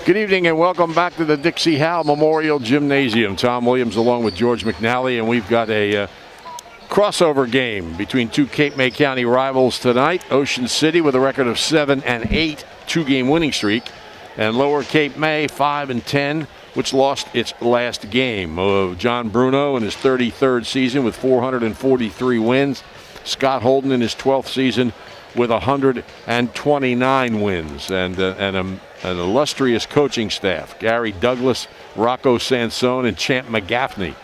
Good evening and welcome back to the Dixie Howe Memorial Gymnasium. Tom Williams along with George McNally, and we've got a crossover game between two Cape May County rivals tonight. Ocean City with a record of 7-8, two-game winning streak, and Lower Cape May 5-10, which lost its last game. John Bruno in his 33rd season with 443 wins. Scott Holden in his 12th season with 129 wins, and an illustrious coaching staff. Gary Douglas, Rocco Sansone, and Champ McGaffney,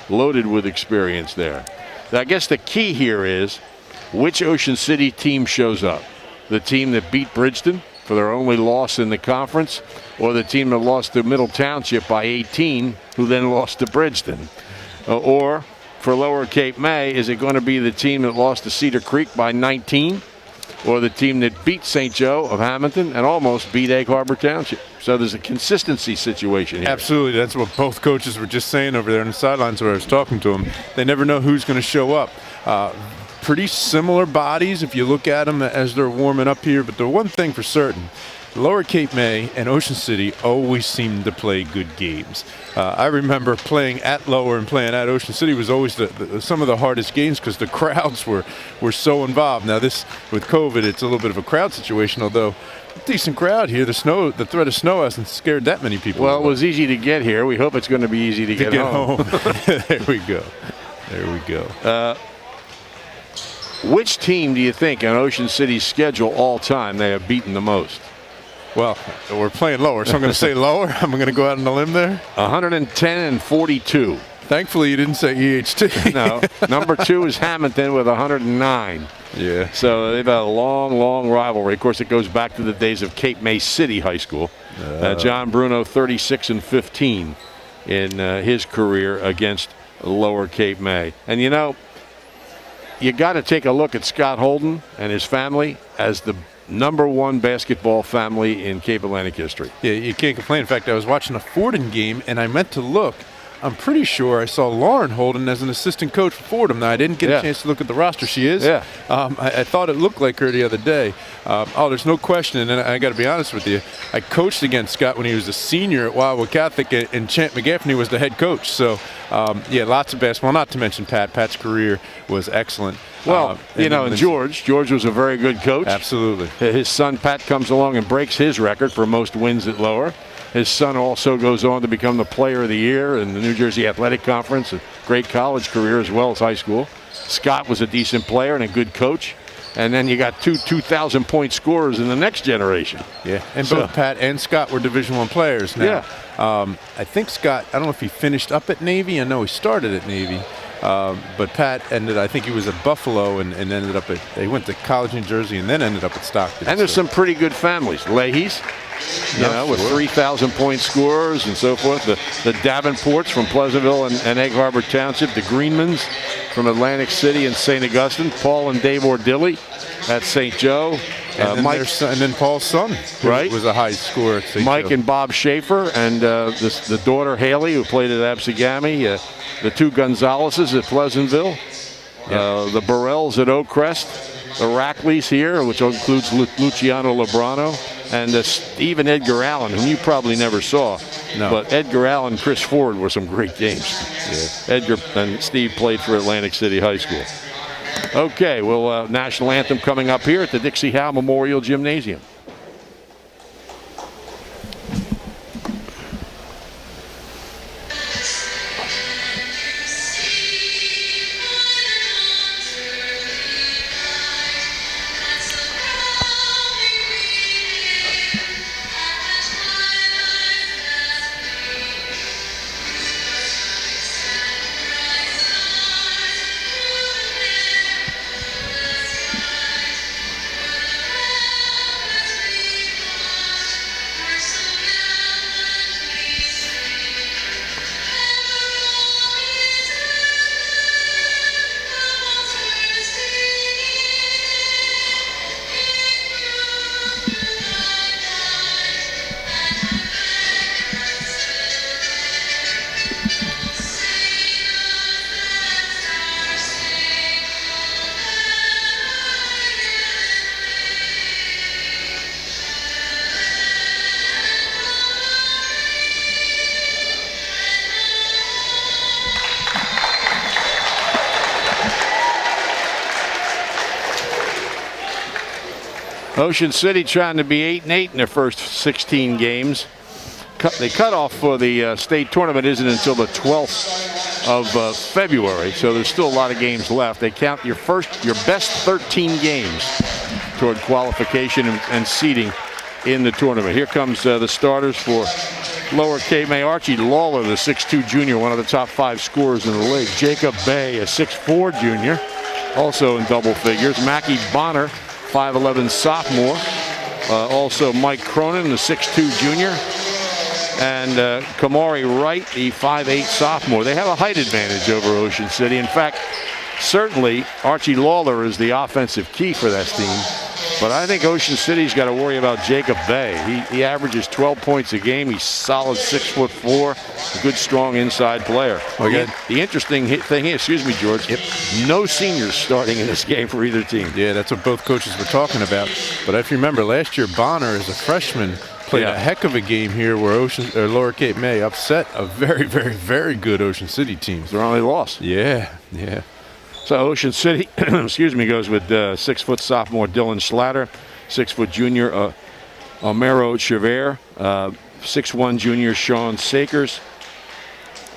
loaded with experience there. I guess the key here is which Ocean City team shows up. The team that beat Bridgeton for their only loss in the conference, or the team that lost to Middle Township by 18, who then lost to Bridgeton. Or for Lower Cape May, is it going to be the team that lost to Cedar Creek by 19? Or the team that beat St. Joe of Hamilton and almost beat Egg Harbor Township? So there's a consistency situation here. Absolutely. That's what both coaches were just saying over there on the sidelines where I was talking to them. They never know who's going to show up. Pretty similar bodies if you look at them as they're warming up here. But the one thing for certain, Lower Cape May and Ocean City always seem to play good games. I remember playing at Lower and playing at Ocean City was always some of the hardest games because the crowds were so involved. Now this, with COVID, it's a little bit of a crowd situation, although decent crowd here. The threat of snow hasn't scared that many people. Well, it was easy to get here. We hope it's going to be easy to get home. There we go. There we go. Which team do you think on Ocean City's schedule all time they have beaten the most? Well, we're playing Lower, so I'm going to say Lower. I'm going to go out on a limb there. 110-42. Thankfully, you didn't say EHT. No. Number 2 is Hamilton with 109. Yeah. So they've had a long, long rivalry. Of course, it goes back to the days of Cape May City High School. John Bruno, 36-15 in his career against Lower Cape May. And you know, you got to take a look at Scott Holden and his family as the #1 basketball family in Cape Atlantic history. Yeah, you can't complain. In fact, I was watching a Fordham game, and I meant to look. I'm pretty sure I saw Lauren Holden as an assistant coach for Fordham. Now, I didn't get a chance to look at the roster. She is? Yeah. I thought it looked like her the other day. There's no question, and I got to be honest with you. I coached against Scott when he was a senior at Wildwood Catholic, and Champ McGaffney was the head coach. So, lots of basketball, not to mention Pat. Pat's career was excellent. Well, and George was a very good coach. Absolutely. His son, Pat, comes along and breaks his record for most wins at Lower. His son also goes on to become the player of the year in the New Jersey Athletic Conference, a great college career as well as high school. Scott was a decent player and a good coach. And then you got two 2,000-point scorers in the next generation. Yeah, and both Pat and Scott were Division I players now. Yeah. I think Scott, I don't know if he finished up at Navy. I know he started at Navy. But Pat I think he was at Buffalo and ended up he went to college in New Jersey and then ended up at Stockton. And there's some pretty good families. Leahy's, with 3,000-point scorers and so forth. The Davenports from Pleasantville and Egg Harbor Township. The Greenmans from Atlantic City and St. Augustine. Paul and Dave Ordilli at St. Joe. And then Paul's son, right, was a high scorer at St. Mike Joe. and Bob Schaefer, and the daughter Haley, who played at Absegami. The two Gonzaleses at Pleasantville. The Burrells at Oak Crest. The Rackleys here, which includes Luciano Lebrano. And Steve and Edgar Allen, whom you probably never saw. No. But Edgar Allen and Chris Ford were some great games. Yeah. Edgar and Steve played for Atlantic City High School. Okay, well, national anthem coming up here at the Dixie Howe Memorial Gymnasium. Ocean City trying to be 8-8 in their first 16 games. The cutoff for the state tournament isn't until the 12th of February, so there's still a lot of games left. They count your best 13 games toward qualification and seeding in the tournament. Here comes the starters for Lower Cape May. Archie Lawler, the 6'2 junior, one of the top 5 scorers in the league. Jacob Bay, a 6'4 junior, also in double figures. Mackie Bonner, 5'11 sophomore. Also Mike Cronin, the 6'2 junior. And Kamari Wright, the 5'8 sophomore. They have a height advantage over Ocean City. In fact, certainly Archie Lawler is the offensive key for that team. But I think Ocean City's got to worry about Jacob Bay. He averages 12 points a game. He's solid 6'4", a good, strong inside player. Okay. The interesting thing here, excuse me, George, no seniors starting in this game for either team. Yeah, that's what both coaches were talking about. But if you remember, last year Bonner, as a freshman, played a heck of a game here where Lower Cape May upset a very, very, very good Ocean City team. Their only loss. Yeah. So Ocean City, excuse me, goes with 6' sophomore Dylan Schlatter, 6' junior Omero Chever, 6'1 junior Sean Sakers,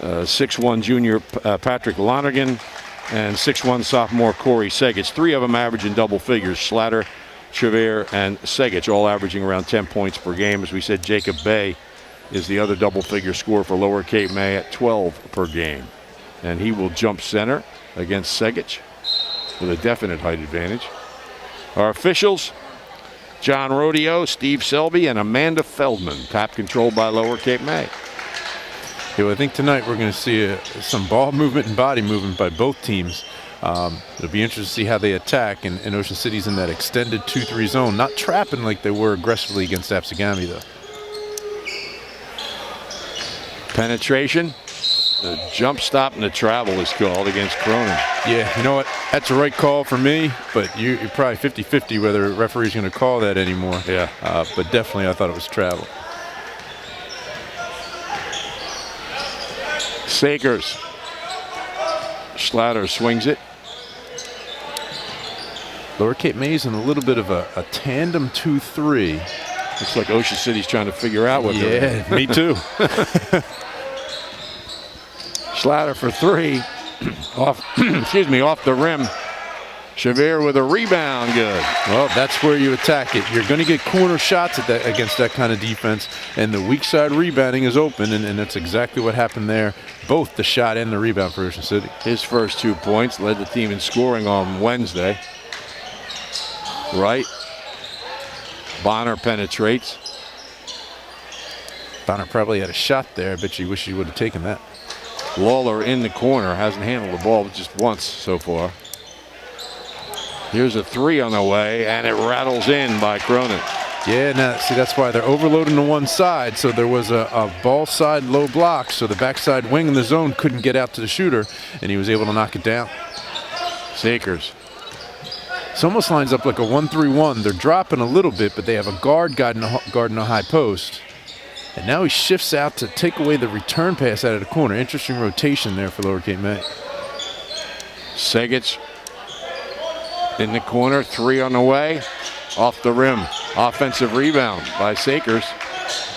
6'1 junior Patrick Lonergan, and 6'1 sophomore Corey Segich. 3 of them average in double figures. Schlatter, Chever, and Segich, all averaging around 10 points per game. As we said, Jacob Bay is the other double figure scorer for Lower Cape May at 12 per game. And he will jump center against Segich with a definite height advantage. Our officials, John Rodeo, Steve Selby, and Amanda Feldman. Tap controlled by Lower Cape May. Yeah, well, I think tonight we're going to see some ball movement and body movement by both teams. It'll be interesting to see how they attack, and Ocean City's in that extended 2-3 zone, not trapping like they were aggressively against Absegami, though. Penetration. The jump stop and the travel is called against Cronin. Yeah, you know what? That's the right call for me, but you're probably 50-50 whether a referee's going to call that anymore. Yeah. But definitely I thought it was travel. Sakers. Schlatter swings it. Lower Cape May's in a little bit of a tandem 2-3. Looks like Ocean City's trying to figure out what they're doing. Yeah, me too. Schlatter for 3. Off the rim. Chever with a rebound. Good. Well, that's where you attack it. You're going to get corner shots against that kind of defense, and the weak side rebounding is open, and that's exactly what happened there. Both the shot and the rebound for Ocean City. His first 2 points led the team in scoring on Wednesday. Right. Bonner penetrates. Bonner probably had a shot there. I bet you wish he would have taken that. Lawler in the corner, hasn't handled the ball just once so far. Here's a 3 on the way, and it rattles in by Cronin. Yeah, now see, that's why they're overloading to one side. So there was a ball side low block, so the backside wing in the zone couldn't get out to the shooter, and he was able to knock it down. Sakers. This almost lines up like a 1-3-1. They're dropping a little bit, but they have a guard guarding a high post. And now he shifts out to take away the return pass out of the corner. Interesting rotation there for Lower Cape May. Segich in the corner, 3 on the way. Off the rim. Offensive rebound by Sakers.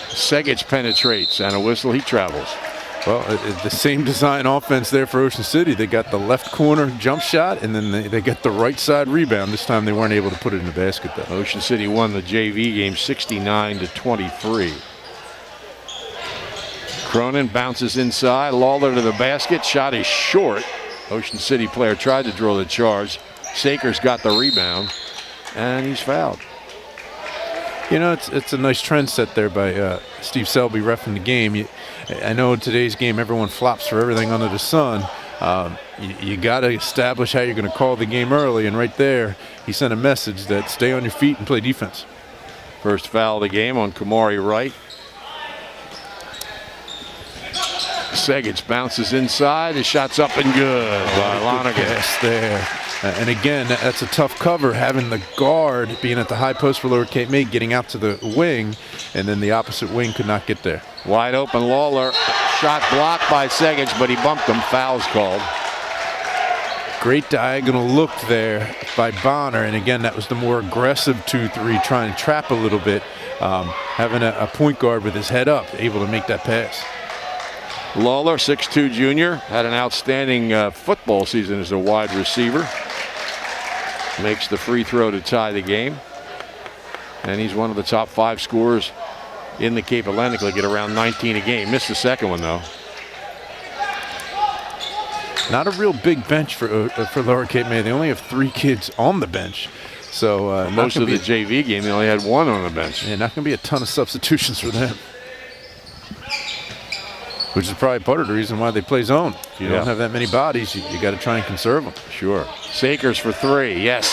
Segich penetrates, and a whistle, he travels. Well, the same design offense there for Ocean City. They got the left corner jump shot, and then they got the right side rebound. This time they weren't able to put it in the basket, though. Ocean City won the JV game 69-23. Cronin bounces inside. Lawler to the basket. Shot is short. Ocean City player tried to draw the charge. Sakers got the rebound, and he's fouled. You know, it's a nice trend set there by Steve Selby reffing the game. I know in today's game everyone flops for everything under the sun. You got to establish how you're going to call the game early, and right there he sent a message that stay on your feet and play defense. First foul of the game on Kamari Wright. Segich bounces inside. His shot's up and good by Lonergan. Yes, there. And again, that's a tough cover, having the guard being at the high post for Lower Cape May, getting out to the wing, and then the opposite wing could not get there. Wide open Lawler. Shot blocked by Segich, but he bumped him. Foul's called. Great diagonal look there by Bonner, and again, that was the more aggressive 2-3, trying to trap a little bit, having a point guard with his head up, able to make that pass. Lawler, 6'2" junior, had an outstanding football season as a wide receiver. Makes the free throw to tie the game. And he's one of the top 5 scorers in the Cape Atlantic League at around 19 a game. Missed the second one, though. Not a real big bench for Lower Cape May. They only have 3 kids on the bench. So most of the JV game, they only had 1 on the bench. Yeah, not going to be a ton of substitutions for them. Which is probably part of the reason why they play zone. If you don't have that many bodies, you got to try and conserve them. Sure. Sakers for 3. Yes.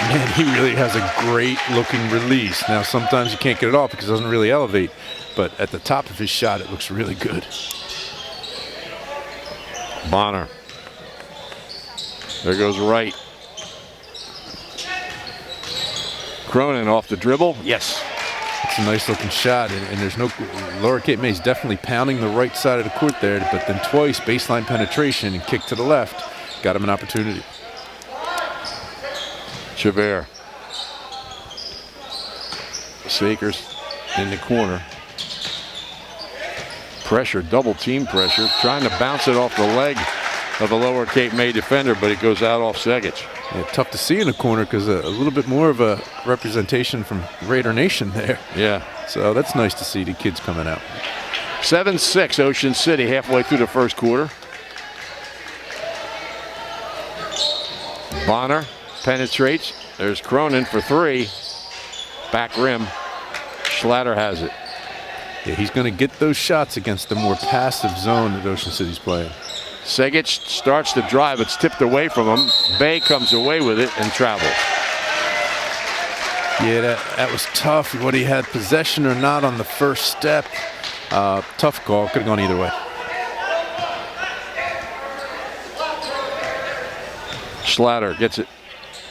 Man, he really has a great looking release. Now, sometimes you can't get it off because it doesn't really elevate. But at the top of his shot, it looks really good. Bonner. There goes Wright. Cronin off the dribble. Yes. It's a nice looking shot, and there's no Lower Cape May's definitely pounding the right side of the court there, but then twice baseline penetration and kick to the left got him an opportunity. Chavert. Sakers in the corner. Pressure, double team pressure, trying to bounce it off the leg of the Lower Cape May defender, but it goes out off Segic. Yeah, tough to see in the corner because a little bit more of a representation from Raider Nation there. Yeah. So that's nice to see the kids coming out. 7-6 Ocean City halfway through the first quarter. Bonner penetrates. There's Cronin for 3. Back rim. Schlatter has it. Yeah, he's going to get those shots against the more passive zone that Ocean City's playing. Segic starts to drive. It's tipped away from him. Bay comes away with it and travels. Yeah, that was tough. Whether he had possession or not on the first step. Tough call. Could have gone either way. Schlatter gets it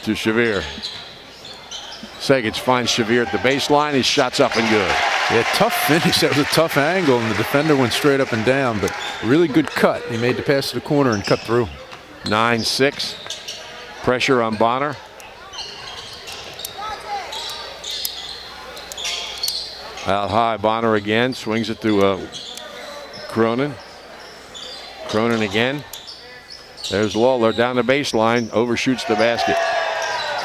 to Chavert. Segic finds Chavert at the baseline. His shot's up and good. Yeah, tough finish. That was a tough angle, and the defender went straight up and down, but really good cut. He made the pass to the corner and cut through. 9-6. Pressure on Bonner. Out high, Bonner again. Swings it to Cronin. Cronin again. There's Lawler down the baseline. Overshoots the basket.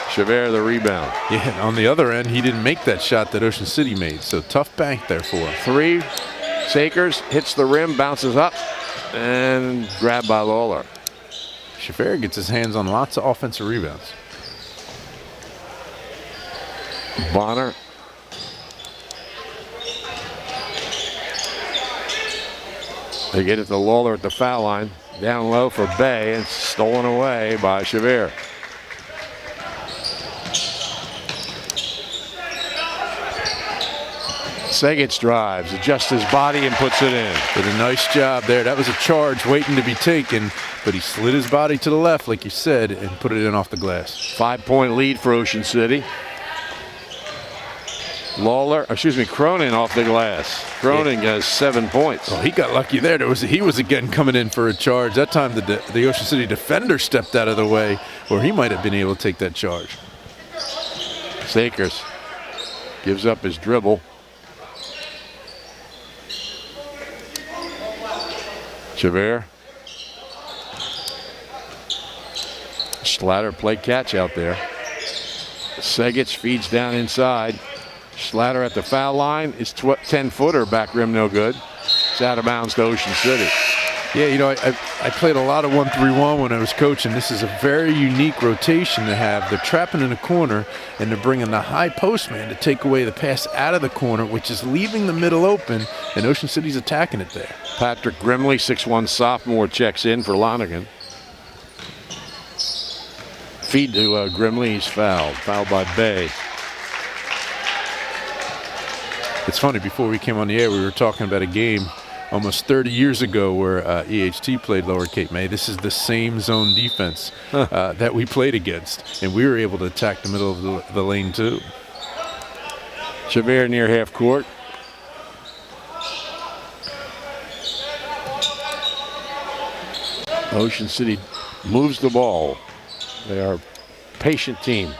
Chavert the rebound. Yeah, on the other end, he didn't make that shot that Ocean City made, so tough bank there for him. 3. Sakers hits the rim, bounces up, and grabbed by Lawler. Chavert gets his hands on lots of offensive rebounds. Bonner. They get it to Lawler at the foul line. Down low for Bay, and stolen away by Chavert. Segic drives, adjusts his body, and puts it in. Did a nice job there. That was a charge waiting to be taken, but he slid his body to the left, like you said, and put it in off the glass. 5-point lead for Ocean City. Cronin off the glass. Cronin has 7 points. Oh, he got lucky there. He was again coming in for a charge. That time the Ocean City defender stepped out of the way, or he might have been able to take that charge. Sakers gives up his dribble. Chavert. Schlatter play catch out there. Segic feeds down inside. Schlatter at the foul line. His 10-footer back rim no good. It's out of bounds to Ocean City. Yeah, you know, I played a lot of 1-3-1 when I was coaching. This is a very unique rotation to have. They're trapping in a corner, and they're bringing the high post man to take away the pass out of the corner, which is leaving the middle open, and Ocean City's attacking it there. Patrick Grimley, 6'1" sophomore, checks in for Lonergan. Feed to Grimley, he's fouled. Fouled by Bay. It's funny, before we came on the air, we were talking about a game almost 30 years ago where EHT played Lower Cape May. This is the same zone defense that we played against, and we were able to attack the middle of the lane too. Chavert near half court. Ocean City moves the ball. They are a patient team.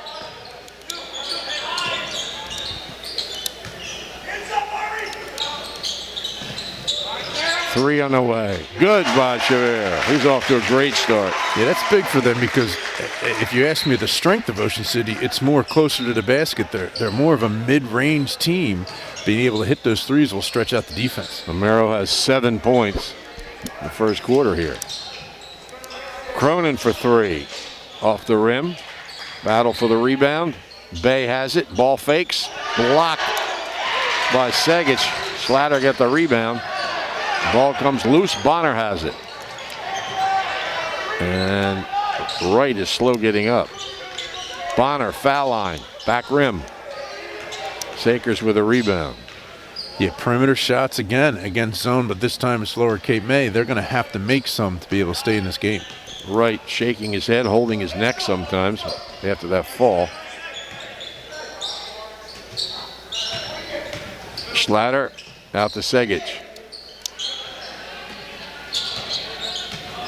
Three on the way. Good by Shabir. He's off to a great start. Yeah, that's big for them because if you ask me the strength of Ocean City, it's more closer to the basket. They're more of a mid-range team. Being able to hit those threes will stretch out the defense. Romero has 7 points in the first quarter here. Cronin for three. Off the rim. Battle for the rebound. Bay has it. Ball fakes. Blocked by Segic. Slatter get the rebound. Ball comes loose. Bonner has it. And Wright is slow getting up. Bonner, foul line. Back rim. Sakers with a rebound. Yeah, perimeter shots again against zone, but this time it's Lower Cape May. They're going to have to make some to be able to stay in this game. Wright shaking his head, holding his neck sometimes after that fall. Schlatter out to Segic.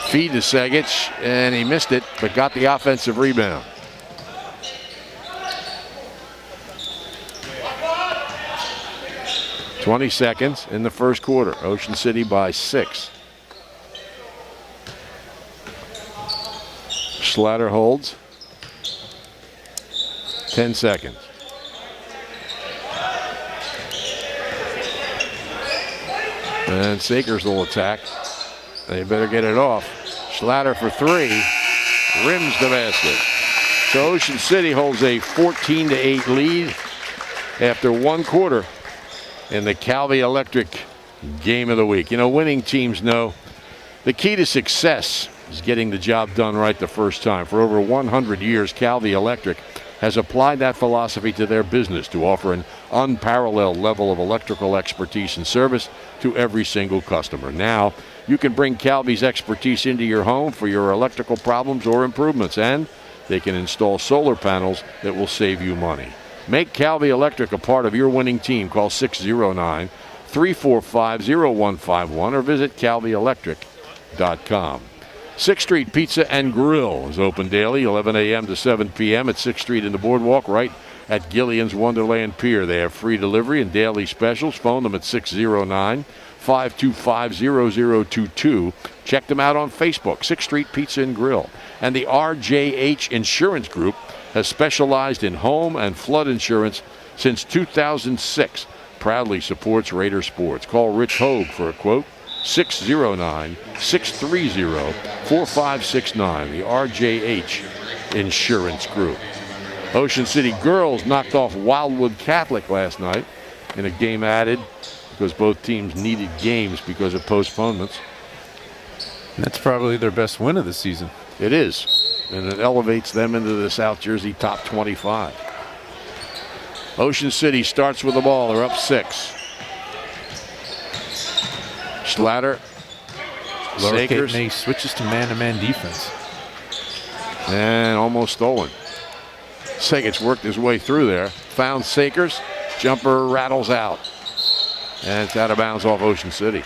Feed to Segic, and he missed it, but got the offensive rebound. "20 seconds in the first quarter. Ocean City by 6. Schlatter holds. 10 seconds. And Sakers will attack. They better get it off. Schlatter for three. Rims the basket. So Ocean City holds a 14-8 lead after one quarter in the Calvi Electric Game of the Week. You know, winning teams know the key to success is getting the job done right the first time. For over 100 years, Calvi Electric has applied that philosophy to their business to offer an unparalleled level of electrical expertise and service to every single customer. Now, you can bring Calvi's expertise into your home for your electrical problems or improvements, and they can install solar panels that will save you money. Make Calvi Electric a part of your winning team. Call 609-345-0151 or visit calvielectric.com. 6th Street Pizza and Grill is open daily, 11 a.m. to 7 p.m. at 6th Street in the Boardwalk, right at Gillian's Wonderland Pier. They have free delivery and daily specials. Phone them at 609-525-0022. Check them out on Facebook, 6th Street Pizza and Grill. And the RJH Insurance Group has specialized in home and flood insurance since 2006. Proudly supports Raider sports. Call Rich Hogue for a quote. 609-630-4569. The RJH Insurance Group. Ocean City girls knocked off Wildwood Catholic last night in a game added because both teams needed games because of postponements. And that's probably their best win of the season. It is, and it elevates them into the South Jersey top 25. Ocean City starts with the ball. They're up 6. Schlatter. Lower Cape Sakers. May switches to man-to-man defense. And almost stolen. Segic worked his way through there. Found Sakers. Jumper rattles out. And it's out of bounds off Ocean City.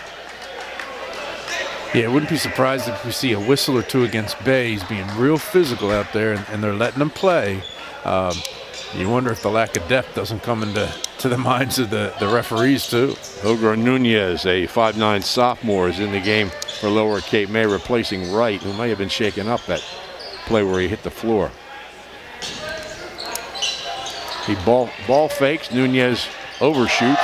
Yeah, I wouldn't be surprised if we see a whistle or two against Bay. He's being real physical out there, and they're letting him play. You wonder if the lack of depth doesn't come into the minds of the referees, too. Ogro Nunez, a 5'9 sophomore, is in the game for Lower Cape May, replacing Wright, who may have been shaken up that play where he hit the floor. He ball fakes. Nunez overshoots.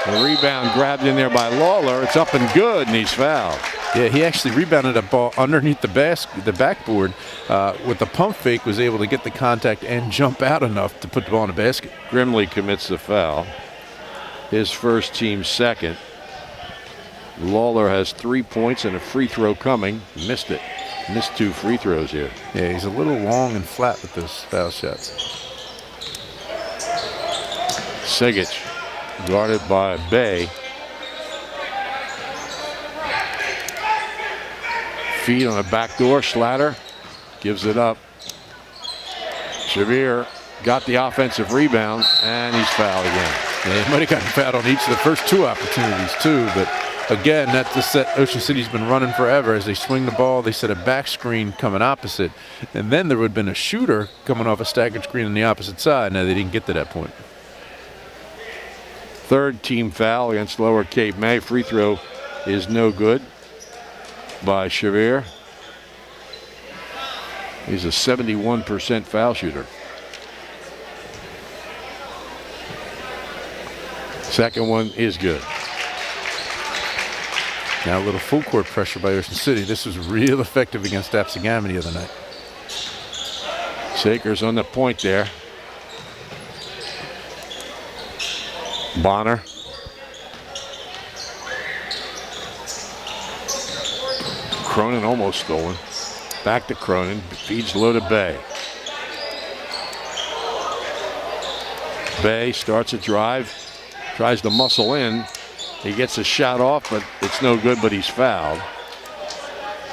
The rebound grabbed in there by Lawler. It's up and good, and he's fouled. Yeah, he actually rebounded a ball underneath the backboard with the pump fake, was able to get the contact and jump out enough to put the ball in the basket. Grimley commits the foul. His first, team second. Lawler has 3 points and a free throw coming. Missed it. Missed 2 free throws here. Yeah, he's a little long and flat with those foul shots. Segic guarded by Bay. Feed on a backdoor. Schlatter gives it up. Shabir got the offensive rebound, and he's fouled again. Yeah, he might have gotten fouled on each of the first 2 opportunities, too, but Again, that's the set Ocean City's been running forever. As they swing the ball, they set a back screen coming opposite. And then there would have been a shooter coming off a staggered screen on the opposite side. Now, they didn't get to that point. Third team foul against Lower Cape May. Free throw is no good by Shavir. He's a 71% foul shooter. Second one is good. Now a little full court pressure by Ocean City. This was real effective against Apsagami the other night. Sakers on the point there. Bonner. Cronin almost stolen. Back to Cronin. Feeds low to Bay. Bay starts a drive. Tries to muscle in. He gets a shot off, but it's no good, but he's fouled.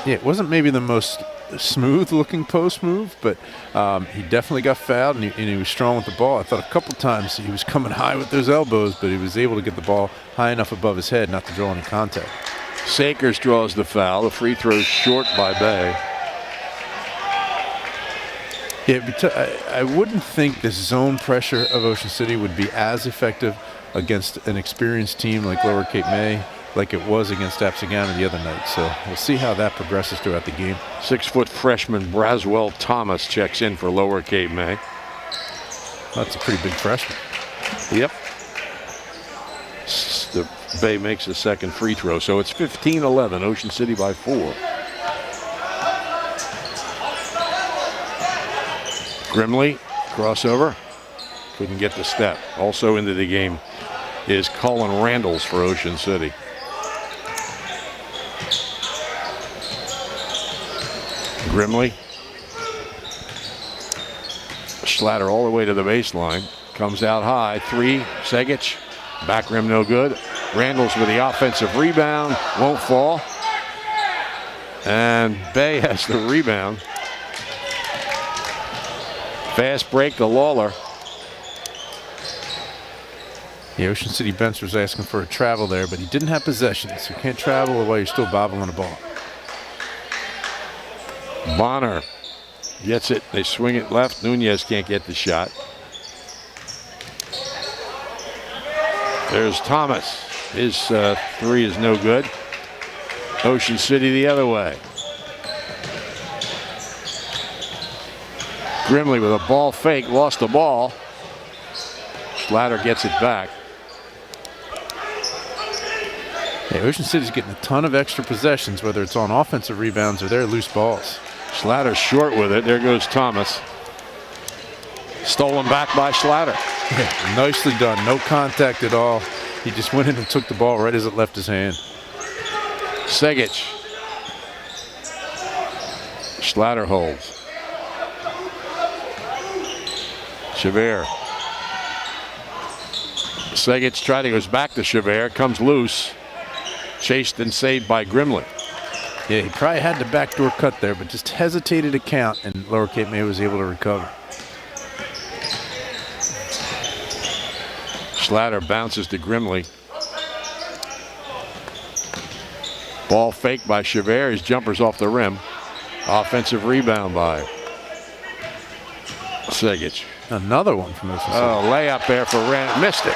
Yeah, it wasn't maybe the most smooth-looking post move, but he definitely got fouled, and he was strong with the ball. I thought a couple times he was coming high with those elbows, but he was able to get the ball high enough above his head not to draw any contact. Sakers draws the foul. The free throw short by Bay. Yeah, I wouldn't think the zone pressure of Ocean City would be as effective against an experienced team like Lower Cape May, like it was against Apsagami the other night. So we'll see how that progresses throughout the game. 6-foot freshman Braswell Thomas checks in for Lower Cape May. That's a pretty big freshman. Yep. The Bay makes the second free throw, so it's 15-11. Ocean City by 4. Grimley, crossover. Couldn't get the step. Also into the game is Colin Randalls for Ocean City. Grimley. Schlatter all the way to the baseline. Comes out high. 3. Segic. Back rim no good. Randalls with the offensive rebound. Won't fall. And Bay has the rebound. Fast break to Lawler. The Ocean City bench was asking for a travel there, but he didn't have possession, so you can't travel while you're still bobbling the ball. Bonner gets it. They swing it left. Nunez can't get the shot. There's Thomas. His 3 is no good. Ocean City the other way. Grimley with a ball fake. Lost the ball. Schlatter gets it back. Yeah, Ocean City's getting a ton of extra possessions, whether it's on offensive rebounds or their loose balls. Schlatter short with it. There goes Thomas. Stolen back by Schlatter. Yeah, nicely done. No contact at all. He just went in and took the ball right as it left his hand. Segic. Schlatter holds. Shavir. Segic trying to goes back to Shavir. Comes loose. Chased and saved by Grimley. Yeah, he probably had the backdoor cut there, but just hesitated to count, and Lower Cape May was able to recover. Schlatter bounces to Grimley. Ball faked by Shavir. His jumper's off the rim. Offensive rebound by Segic. Another one from Ocean City. Oh, layup there for Rand. Missed it.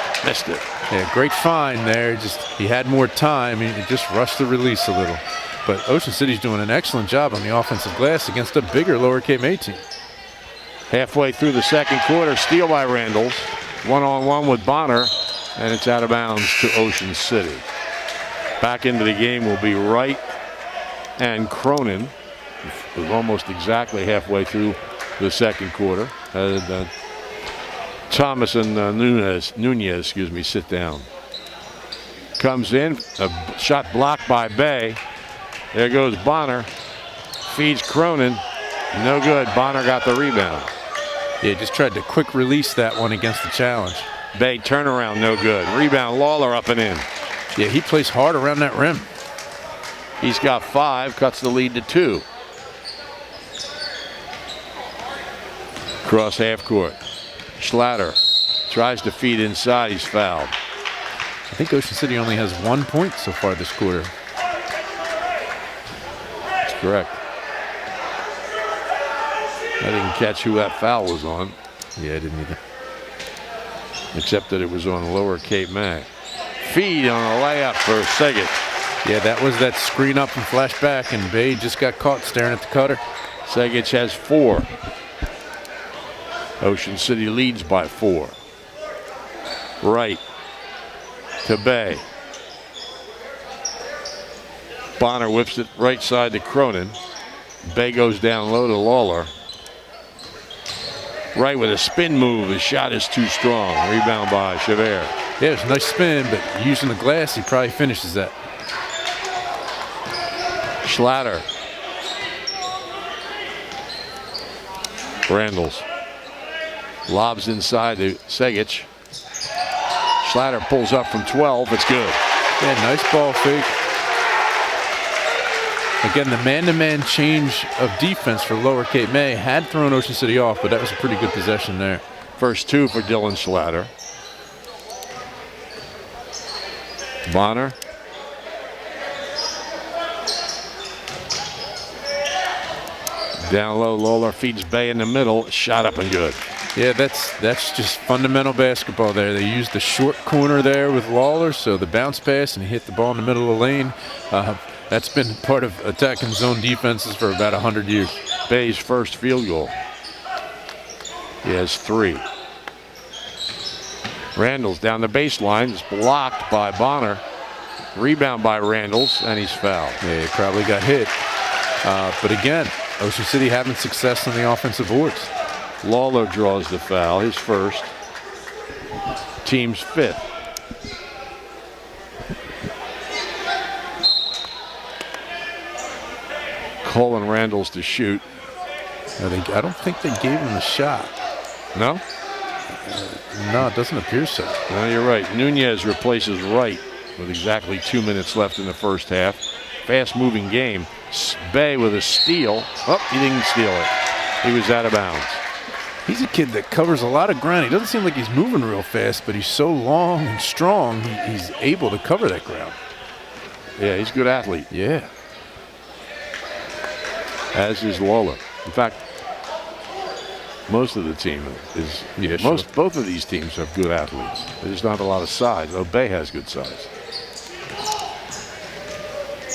Yeah, great find there. Just he had more time. He just rushed the release a little. But Ocean City's doing an excellent job on the offensive glass against a bigger Lower Cape May team. Halfway through the second quarter, steal by Randalls. One-on-one with Bonner, and it's out of bounds to Ocean City. Back into the game will be Wright and Cronin. We're almost exactly halfway through the second quarter. Thomas and Nunez, sit down. Comes in, a shot blocked by Bay. There goes Bonner. Feeds Cronin. No good. Bonner got the rebound. Yeah, just tried to quick release that one against the challenge. Bay turnaround, no good. Rebound, Lawler up and in. Yeah, he plays hard around that rim. He's got 5, cuts the lead to 2. Cross half court. Schlatter tries to feed inside. He's fouled. I think Ocean City only has 1 point so far this quarter. That's correct. I didn't catch who that foul was on. Yeah, I didn't either. Except that it was on Lower Cape May. Feed on a layup for Segich. Yeah, that was that screen up and flash back, and Bay just got caught staring at the cutter. Segich has 4. Ocean City leads by 4. Right to Bay. Bonner whips it right side to Cronin. Bay goes down low to Lawler. Right with a spin move. His shot is too strong. Rebound by Chavert. Yeah, it was a nice spin, but using the glass, he probably finishes that. Schlatter. Randles. Lobs inside to Segich. Schlatter pulls up from 12. It's good. Yeah, nice ball fake. Again, the man-to-man change of defense for Lower Cape May had thrown Ocean City off, but that was a pretty good possession there. First 2 for Dylan Schlatter. Bonner. Down low, Lawler feeds Bay in the middle. Shot up and good. Yeah, that's just fundamental basketball there. They used the short corner there with Lawler, so the bounce pass, and he hit the ball in the middle of the lane. That's been part of attacking zone defenses for about 100 years. Bay's first field goal. He has 3. Randles down the baseline. It's blocked by Bonner. Rebound by Randles, and he's fouled. Yeah, he probably got hit. But again, Ocean City having success on the offensive boards. Lawler draws the foul, his first. Team's 5th. Colin Randles to shoot. I don't think they gave him the shot. No? No, it doesn't appear so. No, you're right. Nunez replaces Wright with exactly 2 minutes left in the first half. Fast-moving game. Bay with a steal. Oh, he didn't steal it. He was out of bounds. He's a kid that covers a lot of ground. He doesn't seem like he's moving real fast, but he's so long and strong, he's able to cover that ground. Yeah, he's a good athlete. Yeah. As is Lawler. In fact, most of the team is. Yeah, both of these teams have good athletes. There's not a lot of size. Though Bay has good size.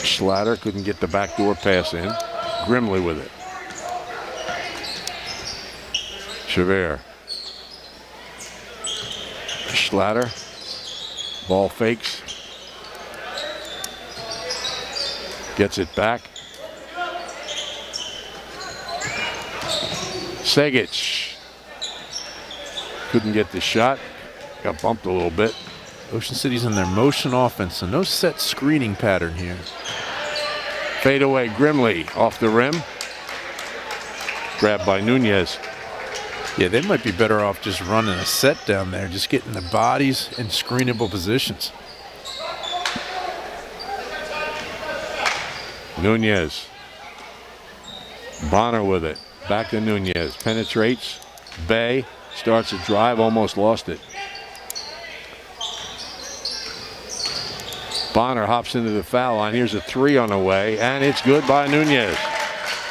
Schlatter couldn't get the backdoor pass in. Grimley with it. Chavert. Schlatter. Ball fakes. Gets it back. Segich couldn't get the shot. Got bumped a little bit. Ocean City's in their motion offense, so no set screening pattern here. Fadeaway Grimley off the rim. Grabbed by Nunez. Yeah, they might be better off just running a set down there, just getting the bodies in screenable positions. Nunez. Bonner with it. Back to Nunez. Penetrates. Bay starts a drive. Almost lost it. Bonner hops into the foul line. Here's a 3 on the way. And it's good by Nunez.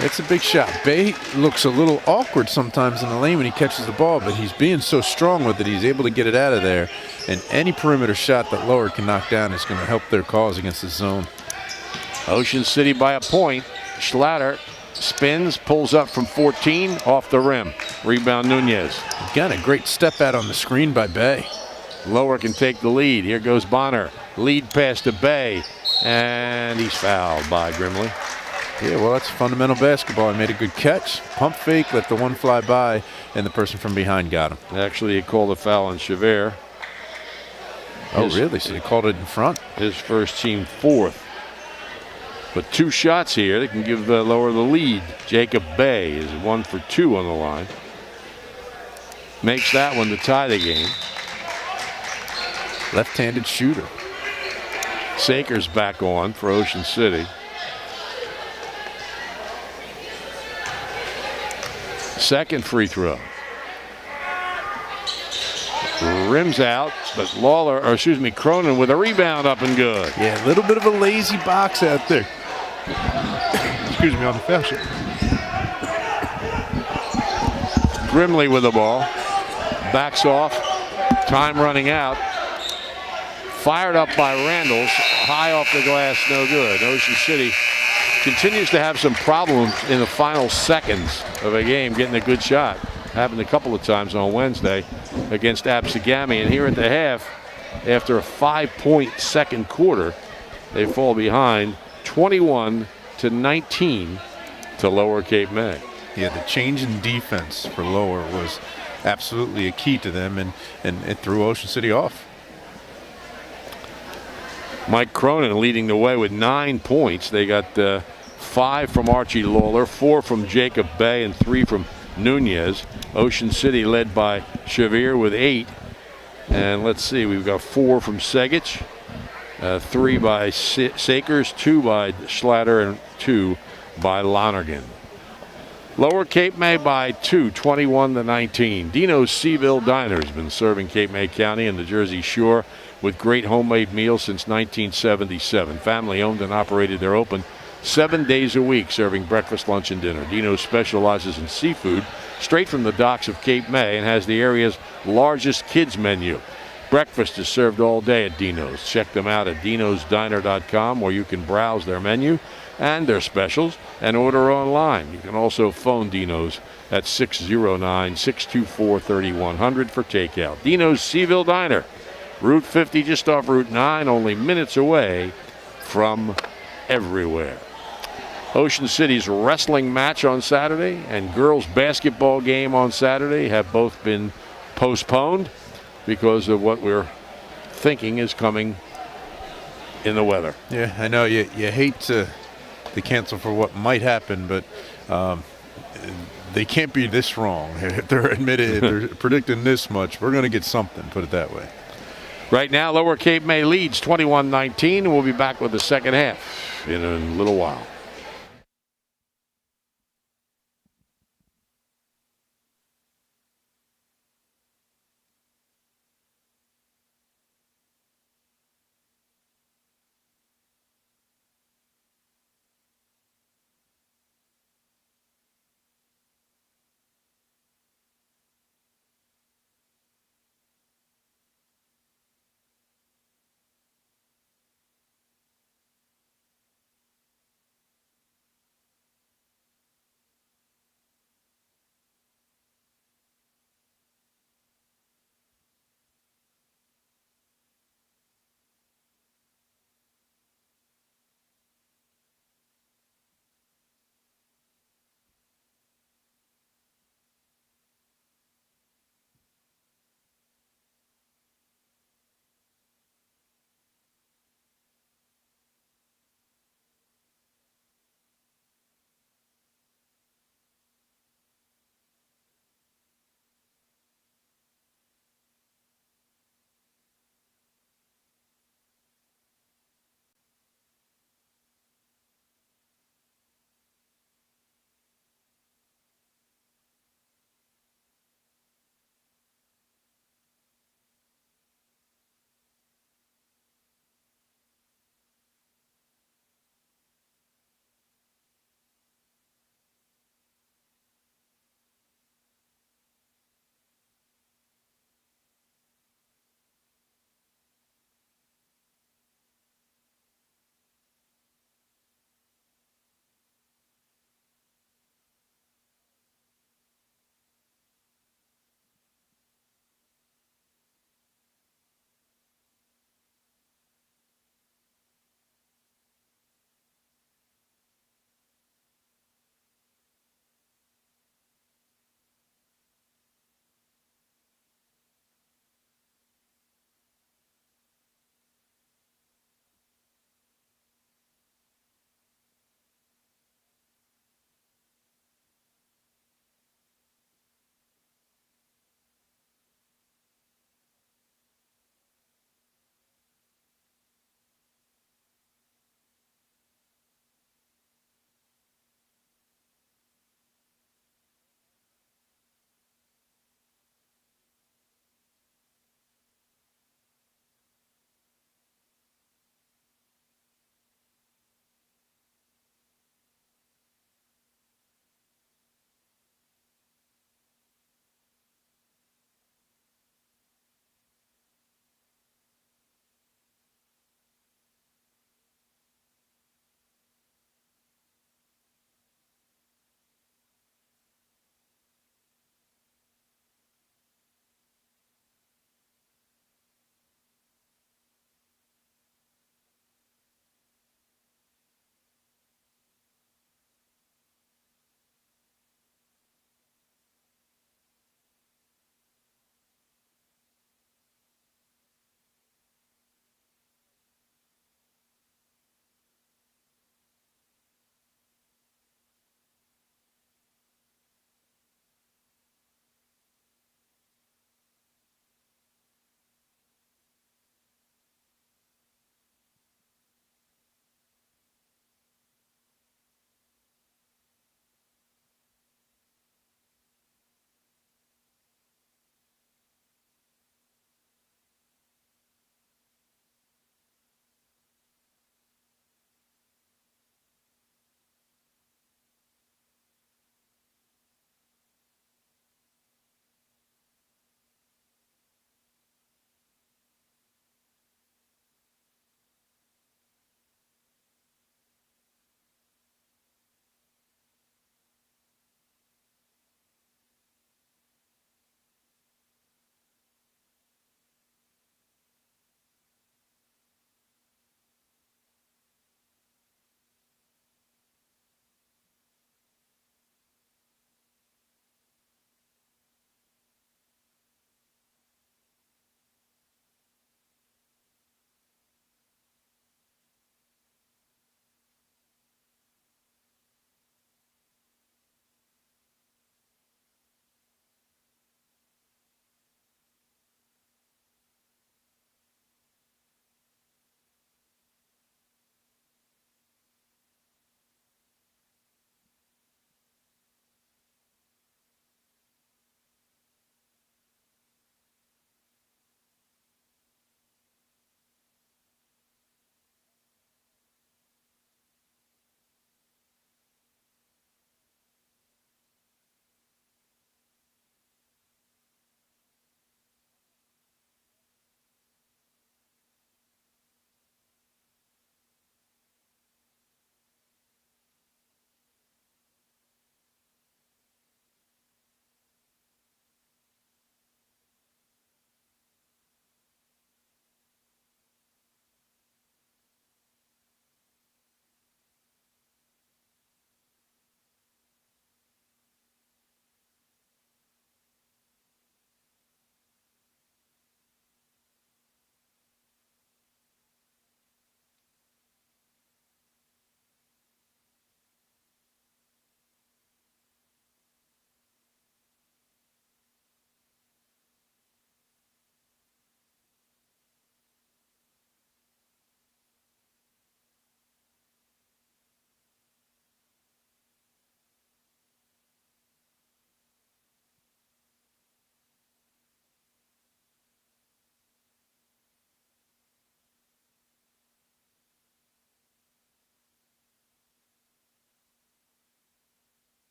It's a big shot. Bay looks a little awkward sometimes in the lane when he catches the ball, but he's being so strong with it, he's able to get it out of there. And any perimeter shot that Lower can knock down is going to help their cause against the zone. Ocean City by a point. Schlatter spins, pulls up from 14, off the rim. Rebound Nunez. Again, a great step out on the screen by Bay. Lower can take the lead. Here goes Bonner. Lead pass to Bay. And he's fouled by Grimley. Yeah, well, that's fundamental basketball. He made a good catch, pump fake, let the one fly by, and the person from behind got him. Actually, he called a foul on Chavert. Oh, really? So they called it in front? His first team 4th. But 2 shots here. They can give the Lower the lead. Jacob Bay is 1 for 2 on the line. Makes that one to tie the game. Left-handed shooter. Saker's back on for Ocean City. Second free throw. Rims out, but Cronin with a rebound up and good. Yeah, a little bit of a lazy box out there. Excuse me, on the foul shot. Grimley with the ball. Backs off. Time running out. Fired up by Randles. High off the glass, no good. Ocean City continues to have some problems in the final seconds of a game getting a good shot. Happened a couple of times on Wednesday against Absegami. And here at the half, after a 5-point second quarter, they fall behind 21-19 to Lower Cape May. Yeah, the change in defense for Lower was absolutely a key to them, and it threw Ocean City off. Mike Cronin leading the way with 9 points. They got 5 from Archie Lawler, 4 from Jacob Bay, and 3 from Nunez. Ocean City led by Shavir with 8. And let's see, we've got 4 from Segich, 3 by Sakers, 2 by Schlatter, and 2 by Lonergan. Lower Cape May by 2, 21-19. Dino's Seaville Diner has been serving Cape May County and the Jersey Shore with great homemade meals since 1977. Family owned and operated. They're open 7 days a week, serving breakfast, lunch, and dinner. Dino's specializes in seafood straight from the docks of Cape May and has the area's largest kids menu. Breakfast is served all day at Dino's. Check them out at dinosdiner.com, where you can browse their menu and their specials and order online. You can also phone Dino's at 609-624-3100 for takeout. Dino's Seaville Diner, Route 50 just off Route 9, only minutes away from everywhere. Ocean City's wrestling match on Saturday and girls basketball game on Saturday have both been postponed because of what we're thinking is coming in the weather. Yeah, I know you hate to cancel for what might happen, but they can't be this wrong. If they're predicting this much, we're going to get something, put it that way. Right now, Lower Cape May leads 21-19, and we'll be back with the second half in a little while.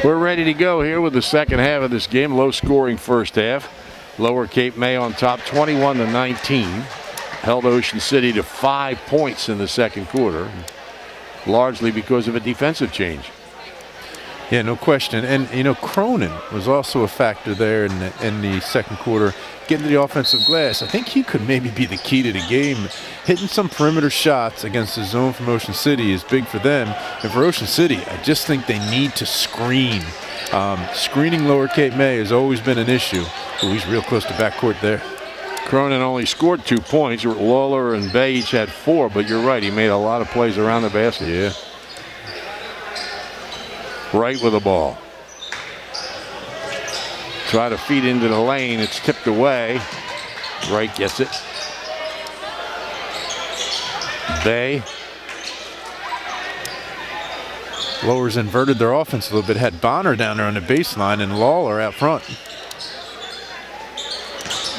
We're ready to go here with the second half of this game. Low scoring first half. Lower Cape May on top 21-19. Held Ocean City to 5 points in the second quarter, largely because of a defensive change. Yeah, no question. And, you know, Cronin was also a factor there in the second quarter, getting to the offensive glass. I think he could maybe be the key to the game. Hitting some perimeter shots against the zone from Ocean City is big for them. And for Ocean City, I just think they need to screen. Screening Lower Cape May has always been an issue. Oh, he's real close to backcourt there. Cronin only scored 2 points. Lawler and Bay each had 4, but you're right, he made a lot of plays around the basket. Yeah. Wright with the ball. Try to feed into the lane. It's tipped away. Wright gets it. Bay. Lower's inverted their offense a little bit. Had Bonner down there on the baseline and Lawler out front.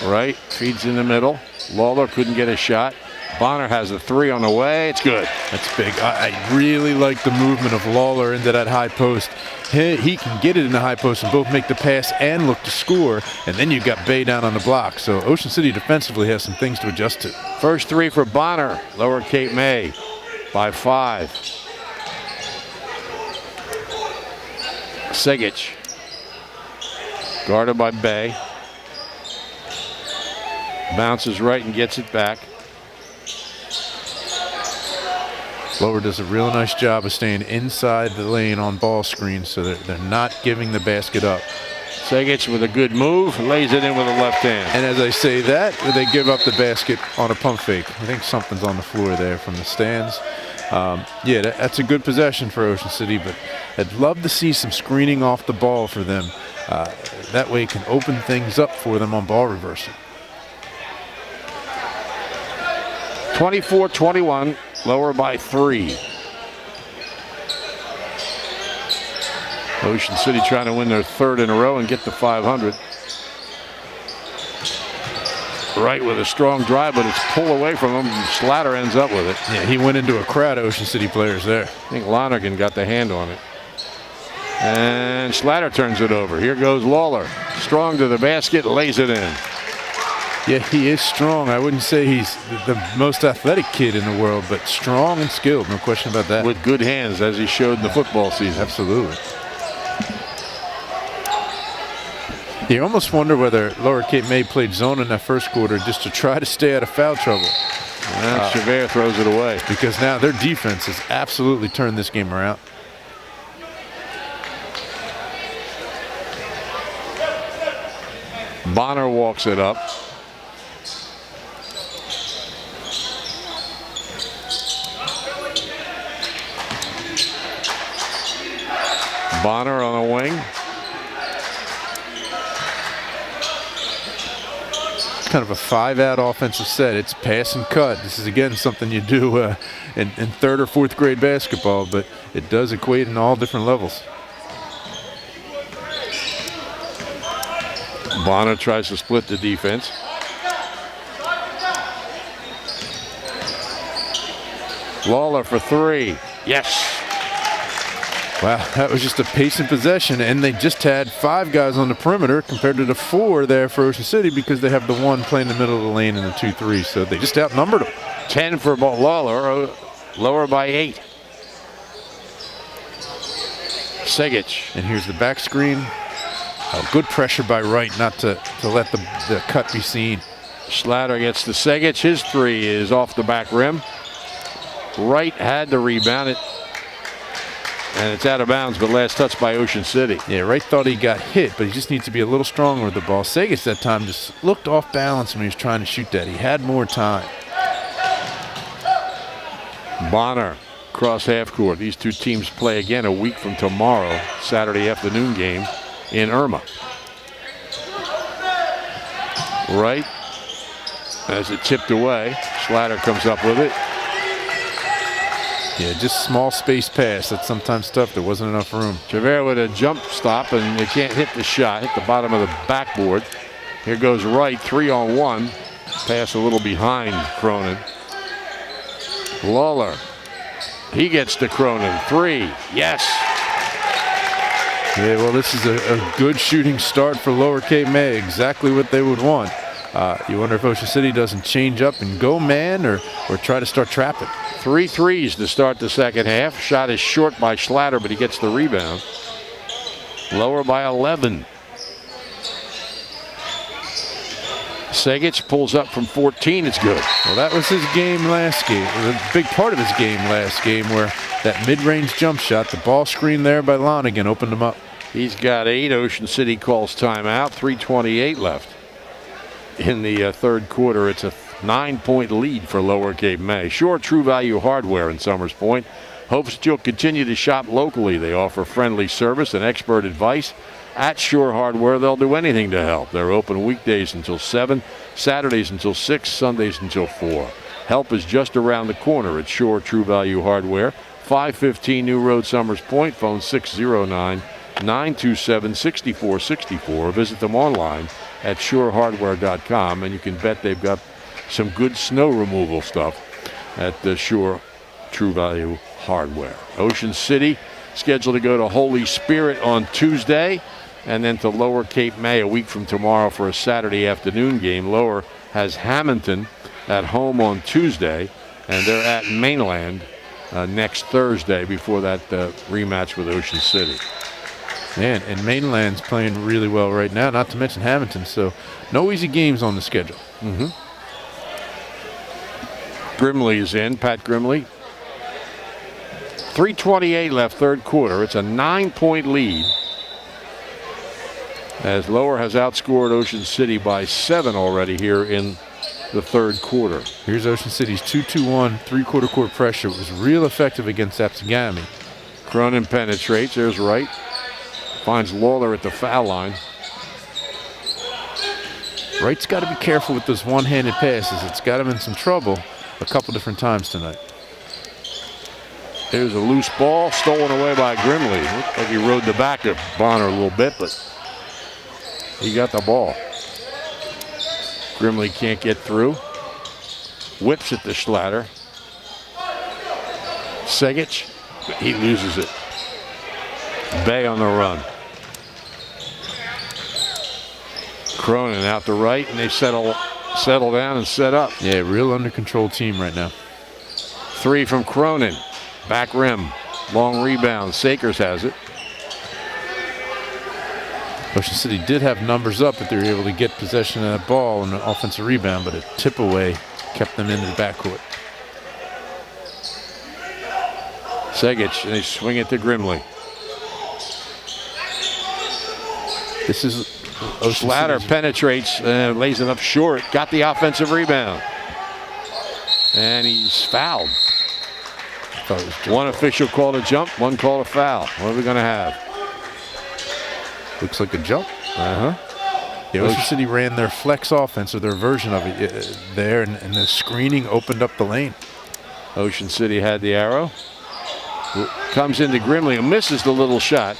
Wright feeds in the middle. Lawler couldn't get a shot. Bonner has a 3 on the way. It's good. That's big. I really like the movement of Lawler into that high post. He can get it in the high post and both make the pass and look to score. And then you've got Bay down on the block. So Ocean City defensively has some things to adjust to. First 3 for Bonner. Lower Cape May by 5. Segic. Guarded by Bay. Bounces right and gets it back. Lower does a real nice job of staying inside the lane on ball screens so that they're not giving the basket up. Segic with a good move, lays it in with a left hand. And as I say that, they give up the basket on a pump fake. I think something's on the floor there from the stands. Yeah, that's a good possession for Ocean City, but I'd love to see some screening off the ball for them. That way it can open things up for them on ball reversal. 24-21, Lower by 3. Ocean City trying to win their 3rd in a row and get to 500. Wright with a strong drive, but it's pulled away from him. Slatter ends up with it. Yeah, he went into a crowd of Ocean City players there. I think Lonergan got the hand on it. And Slatter turns it over. Here goes Lawler. Strong to the basket, lays it in. Yeah, he is strong. I wouldn't say he's the most athletic kid in the world, but strong and skilled, no question about that. With good hands, as he showed in the football season. Absolutely. You almost wonder whether Lower Cape May played zone in that first quarter just to try to stay out of foul trouble. Chavert throws it away. Because now their defense has absolutely turned this game around. Bonner walks it up. Bonner on a wing. It's kind of a 5-out offensive set. It's pass and cut. This is, again, something you do in 3rd or 4th grade basketball, but it does equate in all different levels. Bonner tries to split the defense. Lawler for 3. Yes. Wow, that was just a pace and possession, and they just had 5 guys on the perimeter compared to the 4 there for Ocean City because they have the 1 playing in the middle of the lane and the 2-3, so they just outnumbered them. 10 for Lawler, Lower by 8. Segic. And here's the back screen. Good pressure by Wright not to let the cut be seen. Slatter gets to Segic. His 3 is off the back rim. Wright had to rebound it. And it's out of bounds, but last touch by Ocean City. Yeah, Wright thought he got hit, but he just needs to be a little stronger with the ball. Segic that time just looked off balance when he was trying to shoot that. He had more time. Bonner, cross half court. These two teams play again a week from tomorrow, Saturday afternoon game in Irma. Wright as it tipped away. Slatter comes up with it. Yeah, just small space pass. That's sometimes tough. There wasn't enough room. Javert with a jump stop, and they can't hit the shot. Hit the bottom of the backboard. Here goes Wright, 3-on-1. Pass a little behind Cronin. Lawler. He gets to Cronin. 3. Yes. Yeah, well, this is a good shooting start for Lower Cape May, exactly what they would want. You wonder if Ocean City doesn't change up and go man or try to start trapping. 3 threes to start the second half. Shot is short by Schlatter, but he gets the rebound. Lower by 11. Segic pulls up from 14. It's good. Well, that was his game last game. A big part of his game last game where that mid-range jump shot, the ball screen there by Lonigan opened him up. He's got 8. Ocean City calls timeout. 3:28 left in the third quarter. It's a 9-point lead for Lower Cape May. Shore True Value Hardware in Summers Point hopes that you'll continue to shop locally. They offer friendly service and expert advice. At Shore Hardware, they'll do anything to help. They're open weekdays until 7, Saturdays until 6, Sundays until 4. Help is just around the corner at Shore True Value Hardware, 515 New Road, Summers Point. Phone 609-927-6464. Visit them online at shorehardware.com, and you can bet they've got some good snow removal stuff at the Shore True Value Hardware. Ocean City scheduled to go to Holy Spirit on Tuesday, and then to Lower Cape May a week from tomorrow for a Saturday afternoon game. Lower has Hamilton at home on Tuesday, and they're at Mainland next Thursday before that rematch with Ocean City. Man, and Mainland's playing really well right now, not to mention Hamilton, so no easy games on the schedule. Grimley is in, Pat Grimley. 3:28 left, third quarter. It's a 9-point lead, as Lower has outscored Ocean City by 7 already here in the third quarter. Here's Ocean City's 2-2-1 three-quarter court pressure. It was real effective against Absegami. Cronin penetrates. There's Wright. Finds Lawler at the foul line. Wright's got to be careful with those one-handed passes. It's got him in some trouble a couple different times tonight. There's a loose ball stolen away by Grimley. Looked like he rode the back of Bonner a little bit, but he got the ball. Grimley can't get through. Whips it to Schlatter. Segic, he loses it. Bay on the run. Cronin out to right, and they settle down and set up. Yeah, real under control team right now. 3 from Cronin. Back rim. Long rebound. Sakers has it. Ocean City did have numbers up, but they were able to get possession of that ball and an offensive rebound, but a tip away kept them into the backcourt. Segic, and they swing it to Grimley. This is Ocean Schlatter City's. penetrates, lays it up short. Got the offensive rebound. And he's fouled. One official called a jump, one called a foul. What are we going to have? Looks like a jump. Uh-huh. Yeah, Ocean City ran their flex offense, or their version of it there, and the screening opened up the lane. Ocean City had the arrow. Comes into Grimley and misses the little shot.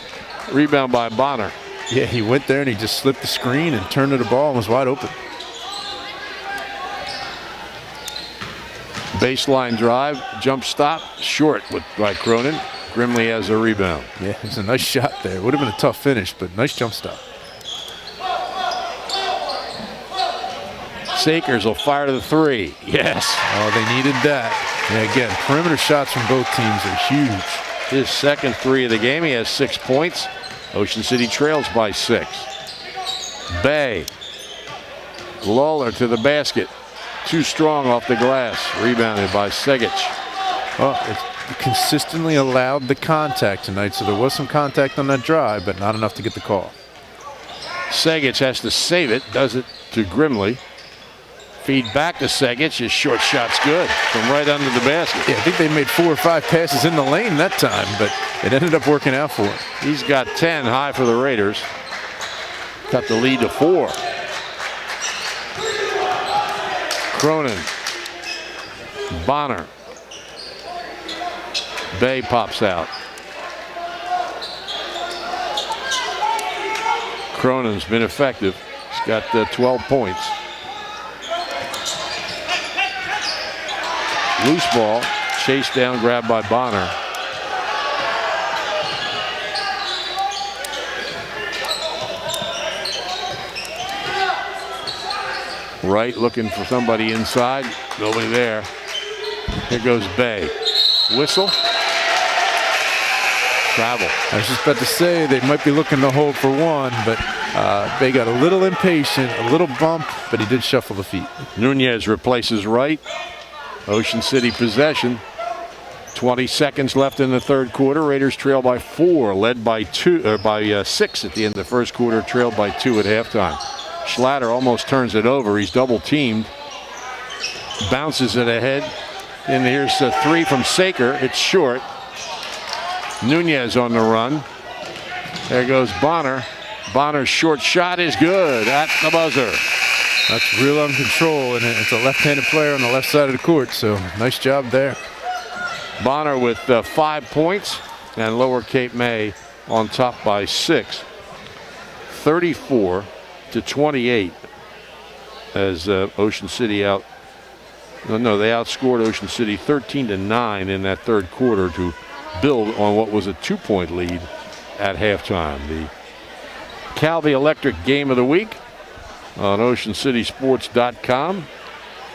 Rebound by Bonner. Yeah, he went there and he just slipped the screen and turned to the ball and was wide open. Baseline drive, jump stop, short by Cronin. Grimley has a rebound. Yeah, it was a nice shot there. It would have been a tough finish, but nice jump stop. Sakers will fire to the 3. Yes. Oh, they needed that. Yeah, again, perimeter shots from both teams are huge. His second 3 of the game. He has 6 points. Ocean City trails by 6. Bay. Lawler to the basket. Too strong off the glass. Rebounded by Segic. Well, it's consistently allowed the contact tonight, so there was some contact on that drive, but not enough to get the call. Segic has to save it. Does it to Grimley. Feed back to Segic. His short shot's good from right under the basket. Yeah, I think they made 4 or 5 passes in the lane that time, but it ended up working out for him. He's got 10 high for the Raiders. Cut the lead to 4. Cronin. Bonner. Bay pops out. Cronin's been effective. He's got 12 points. Loose ball. Chased down, grabbed by Bonner. Right, looking for somebody inside. Nobody there. Here goes Bay. Whistle. Travel. I was just about to say they might be looking to hold for one, but Bay got a little impatient, a little bump, but he did shuffle the feet. Nunez replaces Wright. Ocean City possession. 20 seconds left in the third quarter. Raiders trail by 4, led by 6 at the end of the first quarter, trailed by 2 at halftime. Schlatter almost turns it over. He's double teamed. Bounces it ahead. And here's a 3 from Saker. It's short. Nunez on the run. There goes Bonner. Bonner's short shot is good at the buzzer. That's real on control, and it's a left-handed player on the left side of the court, so nice job there. Bonner with 5 points, and Lower Cape May on top by 6. 34-28 as Ocean City out. No, they outscored Ocean City 13-9 in that third quarter to build on what was a 2-point lead at halftime. The Calvi Electric Game of the Week on OceanCitySports.com.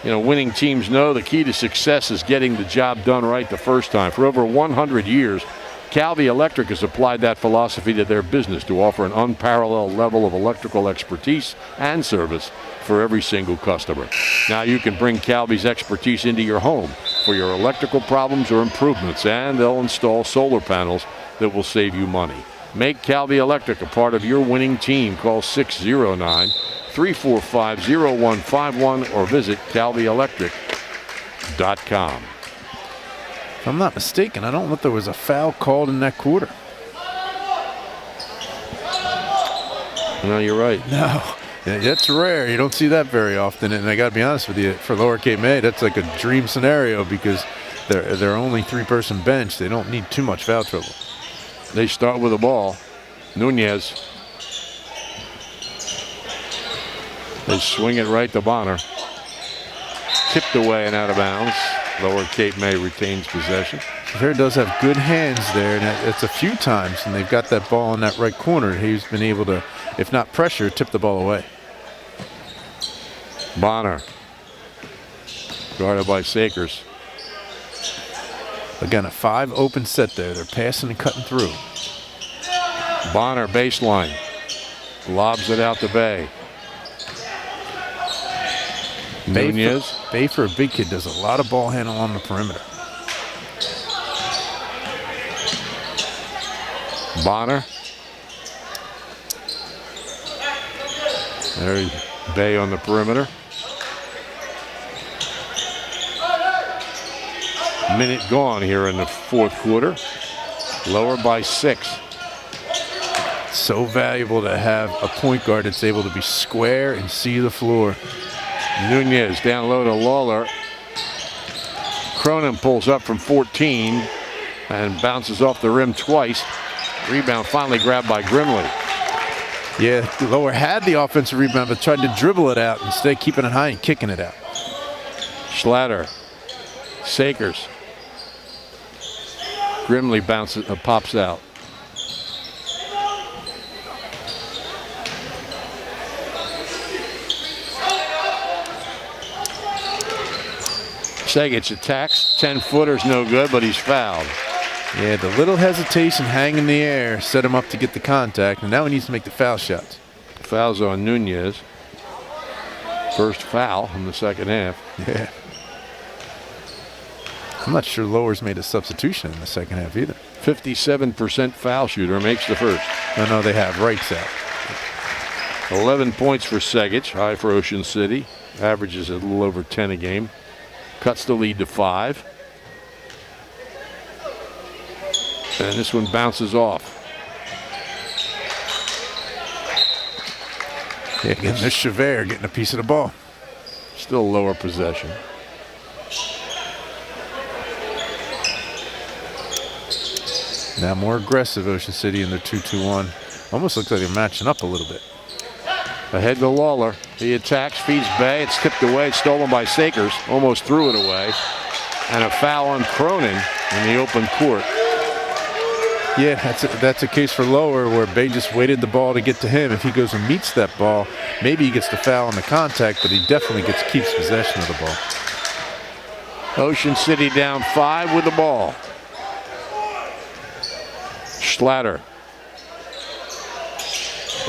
You know, winning teams know the key to success is getting the job done right the first time. For over 100 years, Calvi Electric has applied that philosophy to their business to offer an unparalleled level of electrical expertise and service for every single customer. Now you can bring Calvi's expertise into your home for your electrical problems or improvements, and they'll install solar panels that will save you money. Make Calvi Electric a part of your winning team. Call 609-345-0151 or visit CalviElectric.com. If I'm not mistaken, I don't know if there was a foul called in that quarter. No, you're right. No, that's rare. You don't see that very often. And I got to be honest with you, for Lower Cape May, that's like a dream scenario because they're only 3-person bench. They don't need too much foul trouble. They start with the ball. Nunez. They swing it right to Bonner. Tipped away and out of bounds. Lower Cape May retains possession. Xavier does have good hands there, and it's a few times, and they've got that ball in that right corner. He's been able to, if not pressure, tip the ball away. Bonner. Guarded by Sakers. Again, a 5 open set there. They're passing and cutting through. Bonner baseline. Lobs it out to Bay. Nunez. Bay for a big kid does a lot of ball handling on the perimeter. Bonner. There's Bay on the perimeter. Minute gone here in the fourth quarter. Lower by 6. So valuable to have a point guard that's able to be square and see the floor. Nunez down low to Lawler. Cronin pulls up from 14 and bounces off the rim twice. Rebound finally grabbed by Grimley. Yeah, Lower had the offensive rebound but tried to dribble it out instead, keeping it high and kicking it out. Schlatter. Sakers. Grimley bounces, pops out. Sagic attacks. 10-footer's no good, but he's fouled. Yeah, the little hesitation hang in the air set him up to get the contact, and now he needs to make the foul shots. Fouls on Nunez. First foul in the second half. Yeah. I'm not sure Lower's made a substitution in the second half either. 57% foul shooter makes the first. No, they have. Wright's out. 11 points for Sagic, high for Ocean City. Averages a little over 10 a game. Cuts the lead to 5. And this one bounces off. Yeah, again, this Xavier getting a piece of the ball. Still Lower possession. Now more aggressive Ocean City in their 2-2-1. Almost looks like they're matching up a little bit. Ahead to Lawler. He attacks, feeds Bay. It's tipped away, stolen by Sakers. Almost threw it away. And a foul on Cronin in the open court. Yeah, that's a case for Lower where Bay just waited the ball to get to him. If he goes and meets that ball, maybe he gets the foul on the contact, but he definitely keeps possession of the ball. Ocean City down 5 with the ball. Schlatter.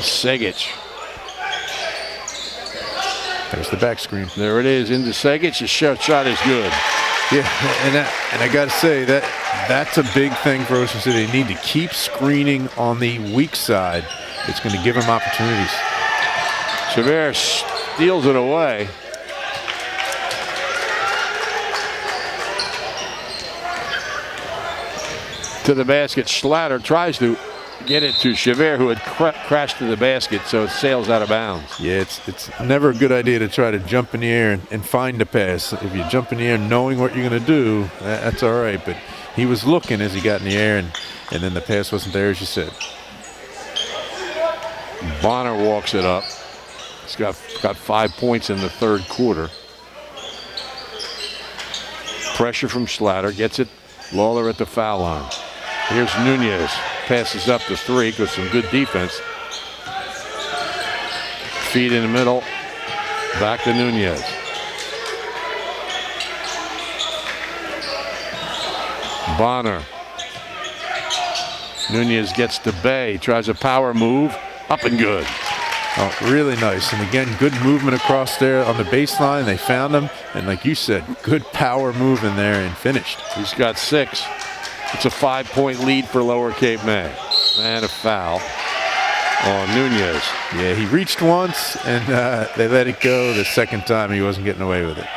Segic. There's the back screen. There it is into Segic. The shot is good. Yeah, and I got to say that's a big thing for Ocean City. They need to keep screening on the weak side. It's going to give them opportunities. Chavert steals it away. To the basket. Schlatter tries to get it to Chavert, who had crashed to the basket, so it sails out of bounds. Yeah, it's never a good idea to try to jump in the air and find a pass. If you jump in the air knowing what you're going to do, that's all right. But he was looking as he got in the air, and then the pass wasn't there, as you said. Bonner walks it up. He's got 5 points in the third quarter. Pressure from Schlatter. Gets it. Lawler at the foul line. Here's Nunez. Passes up to 3 with some good defense. Feed in the middle. Back to Nunez. Bonner. Nunez gets to Bay. Tries a power move. Up and good. Oh, really nice. And again, good movement across there on the baseline. They found him. And like you said, good power move in there and finished. He's got 6. It's a 5-point lead for Lower Cape May. And a foul on Nunez. Yeah, he reached once and they let it go. The second time he wasn't getting away with it.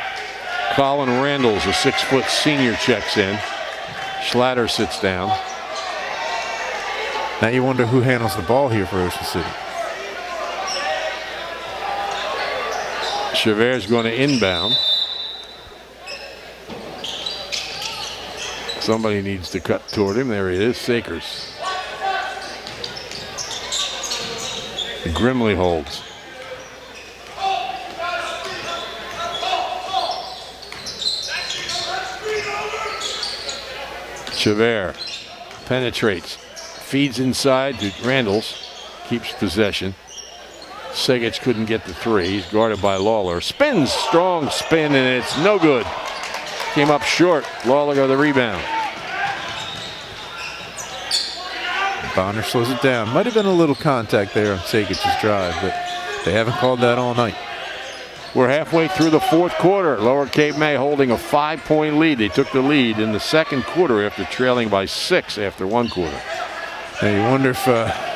Colin Randalls, a 6-foot senior, checks in. Schlatter sits down. Now you wonder who handles the ball here for Ocean City. Chavert's going to inbound. Somebody needs to cut toward him. There he is, Sakers. Grimley holds. Chavert penetrates. Feeds inside to Randalls. Keeps possession. Segic couldn't get the 3. He's guarded by Lawler. Spins, strong spin, and it's no good. Came up short. Lawler got the rebound. Bonner slows it down. Might have been a little contact there on Segic's drive, but they haven't called that all night. We're halfway through the fourth quarter. Lower Cape May holding a 5-point lead. They took the lead in the second quarter after trailing by 6 after 1 quarter. Now you wonder if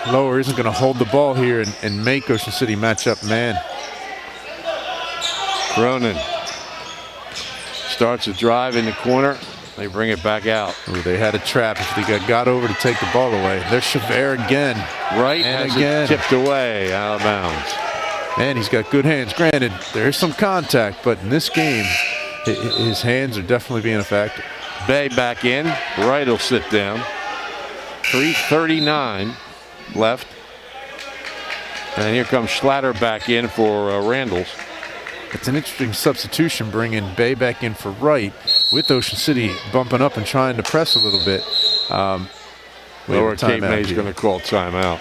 Lower isn't going to hold the ball here and make Ocean City match up man. Cronin starts a drive in the corner. They bring it back out. Ooh, they had a trap if they got over to take the ball away. There's Chavert again. Right, and again. Tipped away out of bounds. And he's got good hands. Granted, there's some contact, but in this game, his hands are definitely being a factor. Bay back in. Wright will sit down. 3:39 left. And here comes Schlatter back in for Randalls. It's an interesting substitution, bringing Bay back in for Wright, with Ocean City bumping up and trying to press a little bit. Lower Cape May's going to call timeout.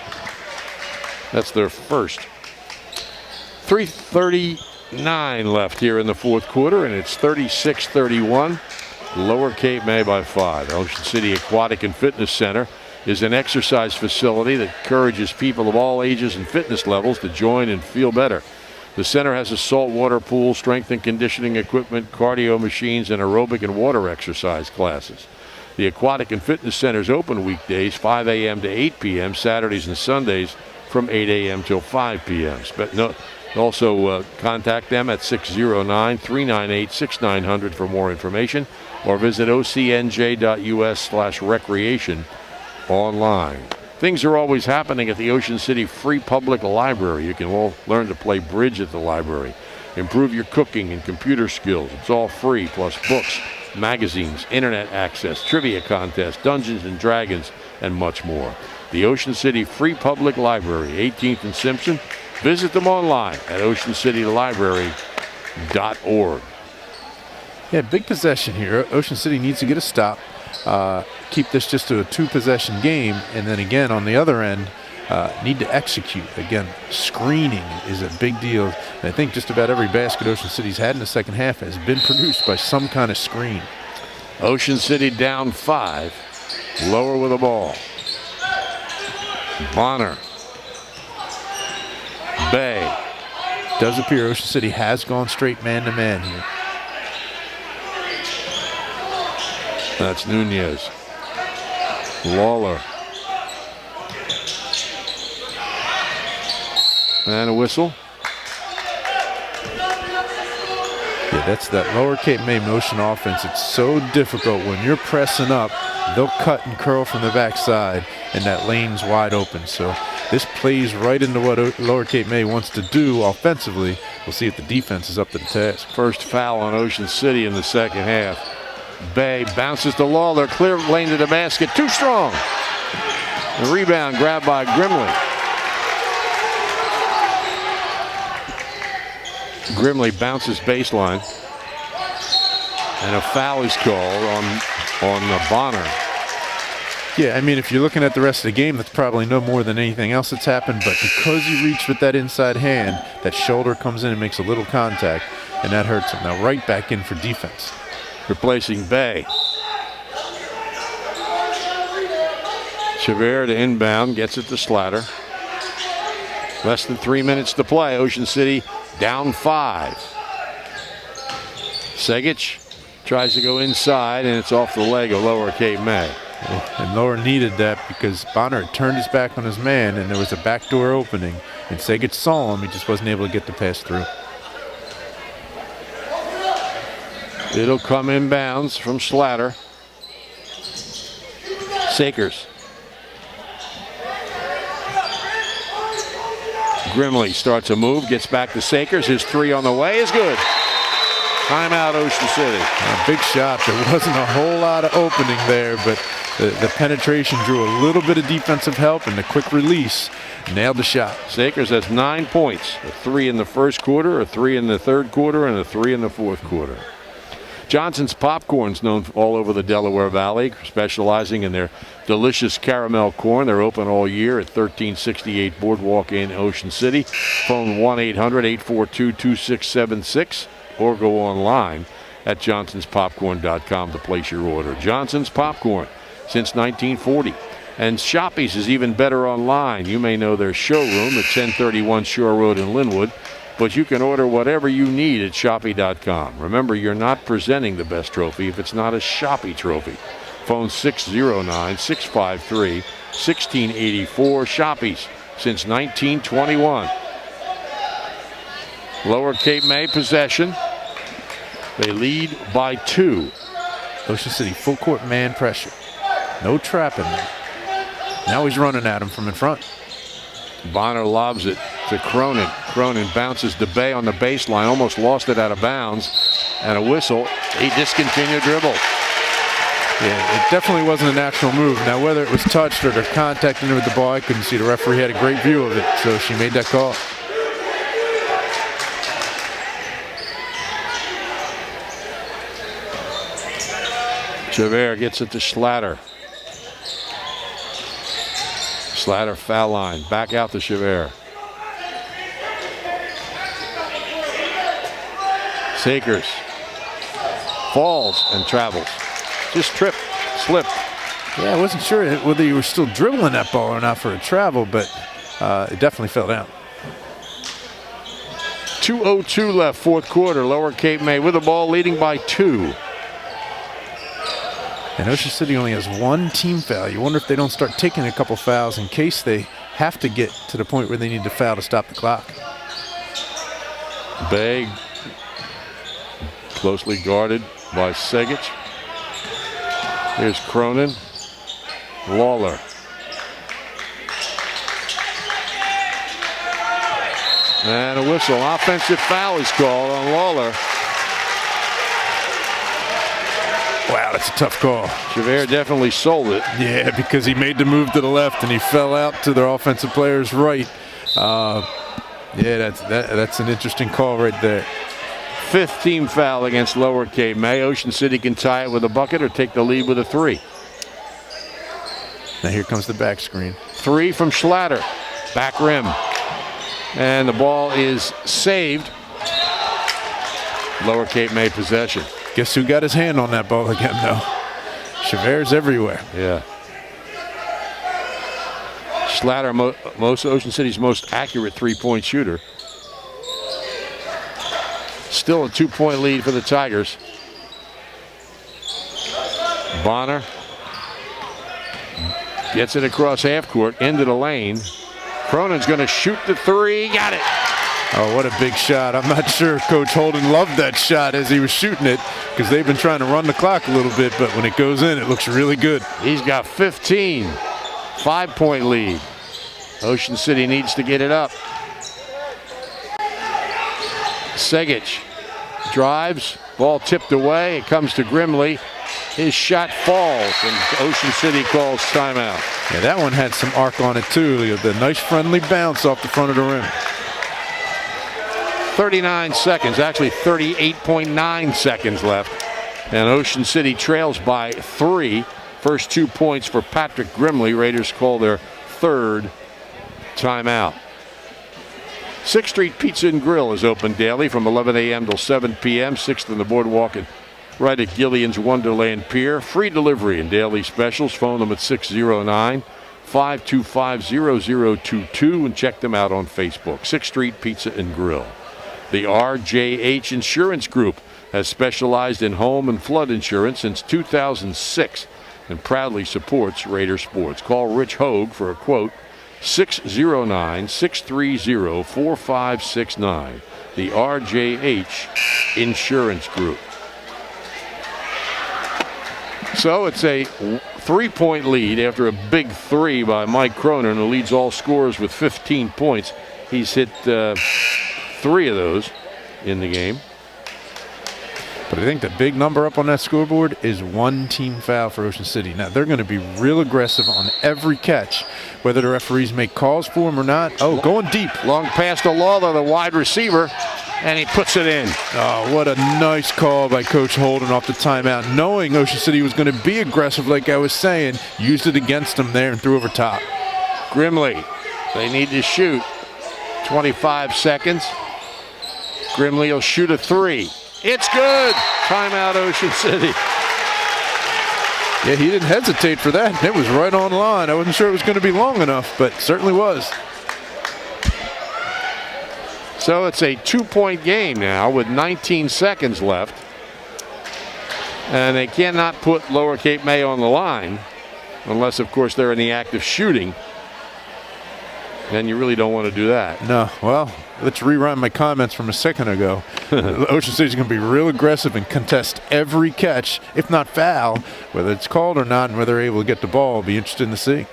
That's their first. 3:39 left here in the fourth quarter, and it's 36-31. Lower Cape May by 5. Ocean City Aquatic and Fitness Center is an exercise facility that encourages people of all ages and fitness levels to join and feel better. The center has a saltwater pool, strength and conditioning equipment, cardio machines, and aerobic and water exercise classes. The Aquatic and Fitness Center is open weekdays 5 a.m. to 8 p.m., Saturdays and Sundays from 8 a.m. till 5 p.m. Also contact them at 609-398-6900 for more information, or visit ocnj.us/recreation online. Things are always happening at the Ocean City Free Public Library. You can all learn to play bridge at the library, improve your cooking and computer skills. It's all free, plus books, magazines, internet access, trivia contests, Dungeons and Dragons, and much more. The Ocean City Free Public Library, 18th and Simpson. Visit them online at oceancitylibrary.org. Yeah, big possession here. Ocean City needs to get a stop, keep this just to a 2-possession game, and then again on the other end, need to execute. Again, screening is a big deal. And I think just about every basket Ocean City's had in the second half has been produced by some kind of screen. Ocean City down 5. Lower with the ball. Bonner. Bay. Does appear Ocean City has gone straight man-to-man here. That's Nunez. Lawler. And a whistle. Yeah, that's that lower Cape May motion offense. It's so difficult when you're pressing up. They'll cut and curl from the backside, and that lane's wide open. So this plays right into what Lower Cape May wants to do offensively. We'll see if the defense is up to the task. First foul on Ocean City in the second half. Bay bounces to Lawler, clear lane to the basket, too strong. The rebound grabbed by Grimley. Grimley bounces baseline, and a foul is called on Bonner. Yeah, I mean, if you're looking at the rest of the game, that's probably no more than anything else that's happened. But because he reached with that inside hand, that shoulder comes in and makes a little contact, and that hurts him. Now right back in for defense. Replacing Bay. Chavert to inbound, gets it to Slatter. Less than 3 minutes to play. Ocean City down 5. Segic tries to go inside, and it's off the leg of Lower Cape May. And Lower needed that because Bonner had turned his back on his man, and there was a backdoor opening. And Segic saw him, he just wasn't able to get the pass through. It'll come inbounds from Slatter. Sakers. Grimley starts a move, gets back to Sakers. His 3 on the way is good. Timeout, Ocean City. A big shot. There wasn't a whole lot of opening there, but the penetration drew a little bit of defensive help, and the quick release nailed the shot. Sakers has 9 points. A 3 in the first quarter, a 3 in the third quarter, and a 3 in the fourth quarter. Johnson's Popcorn's known all over the Delaware Valley, specializing in their delicious caramel corn. They're open all year at 1368 Boardwalk in Ocean City. Phone 1-800-842-2676 or go online at johnsonspopcorn.com to place your order. Johnson's Popcorn since 1940. And Shoppy's is even better online. You may know their showroom at 1031 Shore Road in Linwood, but you can order whatever you need at Shoppy.com. Remember, you're not presenting the best trophy if it's not a Shoppy trophy. Phone 609-653-1684. Shoppy's since 1921. Lower Cape May possession. They lead by 2. Ocean City full court man pressure. No trapping there. Now he's running at him from in front. Bonner lobs it to Cronin. Cronin bounces to Bay on the baseline, almost lost it out of bounds, and a whistle. A discontinued dribble. Yeah, it definitely wasn't a natural move. Now, whether it was touched or they're contacting him with the ball, I couldn't see. The referee had a great view of it, so she made that call. Javert gets it to Slatter. Slatter foul line. Back out to Javert. Sakers falls and travels. Just tripped, slipped. Yeah, I wasn't sure whether you were still dribbling that ball or not for a travel, but it definitely fell down. 2:02 left, fourth quarter. Lower Cape May with the ball, leading by 2. And Ocean City only has 1 team foul. You wonder if they don't start taking a couple fouls in case they have to get to the point where they need to foul to stop the clock. Bay closely guarded by Segic. Here's Cronin. Lawler. And a whistle. Offensive foul is called on Lawler. Wow, that's a tough call. Javert definitely sold it. Yeah, because he made the move to the left and he fell out to their offensive player's right. Yeah, that's an interesting call right there. fifth team foul against Lower Cape May. Ocean City can tie it with a bucket or take the lead with a 3. Now here comes the back screen. 3 from Schlatter. Back rim. And the ball is saved. Lower Cape May possession. Guess who got his hand on that ball again, though? Chevert's everywhere. Yeah. Schlatter, most Ocean City's most accurate three-point shooter. Still a 2-point lead for the Tigers. Bonner gets it across half court into the lane. Cronin's going to shoot the 3. Got it. Oh, what a big shot. I'm not sure Coach Holden loved that shot as he was shooting it because they've been trying to run the clock a little bit, but when it goes in, it looks really good. He's got 15. 5-point lead. Ocean City needs to get it up. Segic drives. Ball tipped away. It comes to Grimley. His shot falls, and Ocean City calls timeout. Yeah, that one had some arc on it, too. The nice friendly bounce off the front of the rim. 39 seconds, actually 38.9 seconds left. And Ocean City trails by 3. First 2 points for Patrick Grimley. Raiders call their third timeout. 6th Street Pizza and Grill is open daily from 11 a.m. till 7 p.m. 6th in the boardwalk and right at Gillian's Wonderland Pier. Free delivery and daily specials. Phone them at 609-525-0022 and check them out on Facebook. 6th Street Pizza and Grill. The RJH Insurance Group has specialized in home and flood insurance since 2006 and proudly supports Raider sports. Call Rich Hogue for a quote. 609-630-4569. The RJH Insurance Group. So it's a 3-point lead after a big 3 by Mike Cronin, who leads all scorers with 15 points. He's hit 3 of those in the game. But I think the big number up on that scoreboard is 1 team foul for Ocean City. Now, they're going to be real aggressive on every catch, whether the referees make calls for them or not. Oh, going deep. Long pass to Lawler, the wide receiver, and he puts it in. Oh, what a nice call by Coach Holden off the timeout. Knowing Ocean City was going to be aggressive, like I was saying, used it against them there and threw over top. Grimley, they need to shoot. 25 seconds. Grimley will shoot a 3. It's good. Timeout, Ocean City. Yeah, he didn't hesitate for that. It was right on line. I wasn't sure it was going to be long enough, but it certainly was. So it's a 2-point game now with 19 seconds left. And they cannot put Lower Cape May on the line unless, of course, they're in the act of shooting. Then you really don't want to do that. No, well, let's rerun my comments from a second ago. Ocean City's going to be real aggressive and contest every catch, if not foul, whether it's called or not, and whether they're able to get the ball. Will be interesting to see.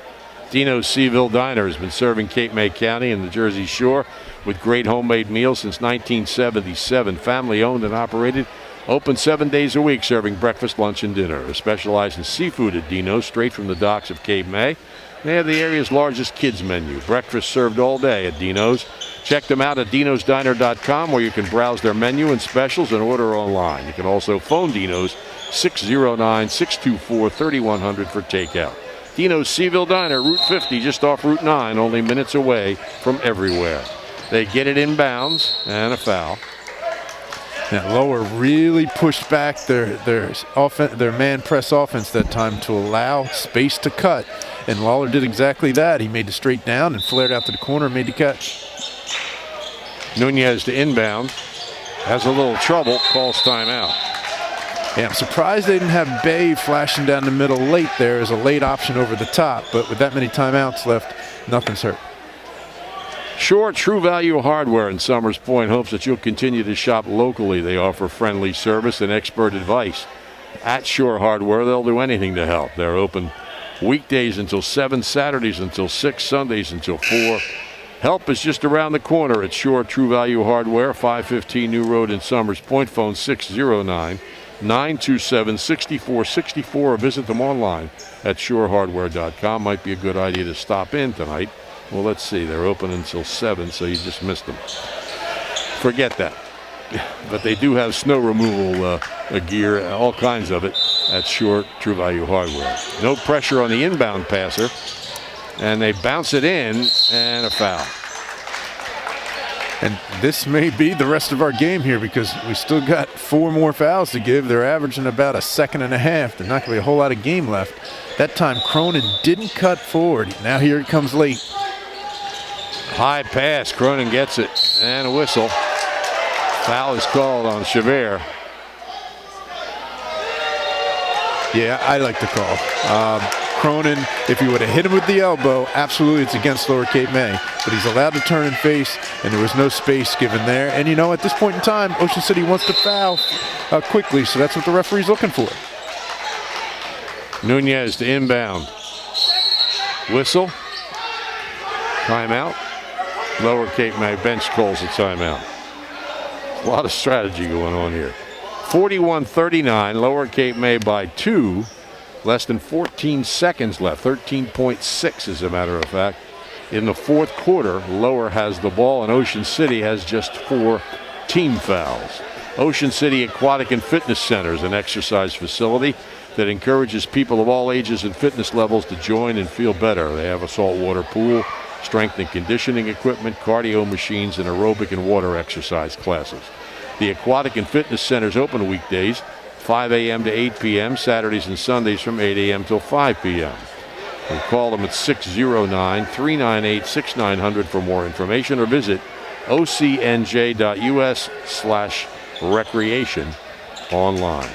Dino's Seaville Diner has been serving Cape May County and the Jersey Shore with great homemade meals since 1977. Family owned and operated. Open 7 days a week, serving breakfast, lunch, and dinner. Specialized in seafood at Dino's, straight from the docks of Cape May. They have the area's largest kids menu. Breakfast served all day at Dino's. Check them out at dinosdiner.com, where you can browse their menu and specials and order online. You can also phone Dino's 609-624-3100 for takeout. Dino's Seaville Diner, Route 50, just off Route 9, only minutes away from everywhere. They get it inbounds and a foul. Now, Lower really pushed back their man press offense that time to allow space to cut. And Lawler did exactly that. He made the straight down and flared out to the corner and made the catch. Nunez to inbound. Has a little trouble. Calls timeout. Yeah, I'm surprised they didn't have Bay flashing down the middle late there as a late option over the top. But with that many timeouts left, nothing's hurt. Shore True Value Hardware in Summers Point hopes that you'll continue to shop locally. They offer friendly service and expert advice. At Shore Hardware, they'll do anything to help. They're open weekdays until 7, Saturdays until 6, Sundays until 4. Help is just around the corner at Shore True Value Hardware, 515 New Road in Summers Point. Phone 609-927-6464 or visit them online at shorehardware.com. Might be a good idea to stop in tonight. Well, let's see. They're open until 7, so you just missed them. Forget that. but they do have snow removal gear, all kinds of it, at Shore True Value Hardware. No pressure on the inbound passer, and they bounce it in, and a foul. And this may be the rest of our game here because we still got 4 more fouls to give. They're averaging about a second and a half. There's not going to be a whole lot of game left. That time Cronin didn't cut forward. Now here it comes late. High pass. Cronin gets it. And a whistle. Foul is called on Chavert. Yeah, I like the call. Cronin, if he would have hit him with the elbow, absolutely it's against Lower Cape May. But he's allowed to turn and face, and there was no space given there. And you know, at this point in time, Ocean City wants to foul quickly, so that's what the referee's looking for. Nunez to inbound. Whistle. Timeout. Lower Cape May bench calls a timeout. A lot of strategy going on here. 41-39, Lower Cape May by 2. Less than 14 seconds left, 13.6 as a matter of fact. In the fourth quarter, Lower has the ball, and Ocean City has just 4 team fouls. Ocean City Aquatic and Fitness Center is an exercise facility that encourages people of all ages and fitness levels to join and feel better. They have a saltwater pool, strength and conditioning equipment, cardio machines, and aerobic and water exercise classes. The Aquatic and Fitness Center is open weekdays, 5 a.m. to 8 p.m., Saturdays and Sundays from 8 a.m. till 5 p.m. And call them at 609-398-6900 for more information, or visit ocnj.us/recreation online.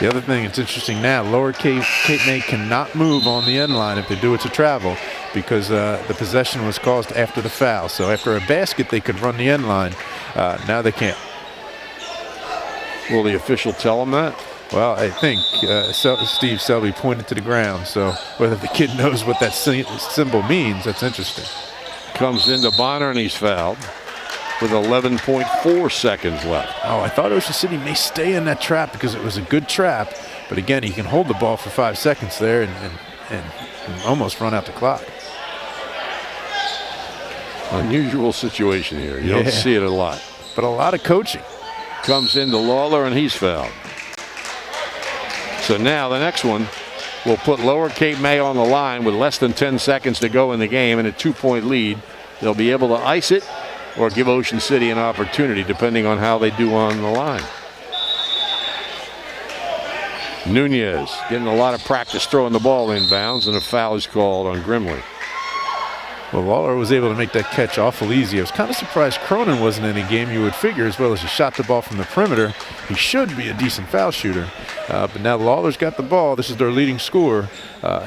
The other thing that's interesting now, Lower Cape May cannot move on the end line if they do it to travel because the possession was caused after the foul. So after a basket, they could run the end line. Now they can't. Will the official tell them that? Well, I think Steve Selby pointed to the ground, so whether the kid knows what that symbol means, that's interesting. Comes into Bonner, and he's fouled with 11.4 seconds left. Oh, I thought Ocean City may stay in that trap because it was a good trap, but again, he can hold the ball for 5 seconds there and almost run out the clock. Unusual situation here. You don't see it a lot. But a lot of coaching. Comes into Lawler, and he's fouled. So now the next one will put Lower Cape May on the line with less than 10 seconds to go in the game and a 2-point lead. They'll be able to ice it or give Ocean City an opportunity depending on how they do on the line. Nunez getting a lot of practice throwing the ball inbounds, and a foul is called on Grimley. Well, Lawler was able to make that catch awful easy. I was kind of surprised Cronin wasn't in the game. You would figure, as well as he shot the ball from the perimeter, he should be a decent foul shooter. But now Lawler's got the ball. This is their leading scorer.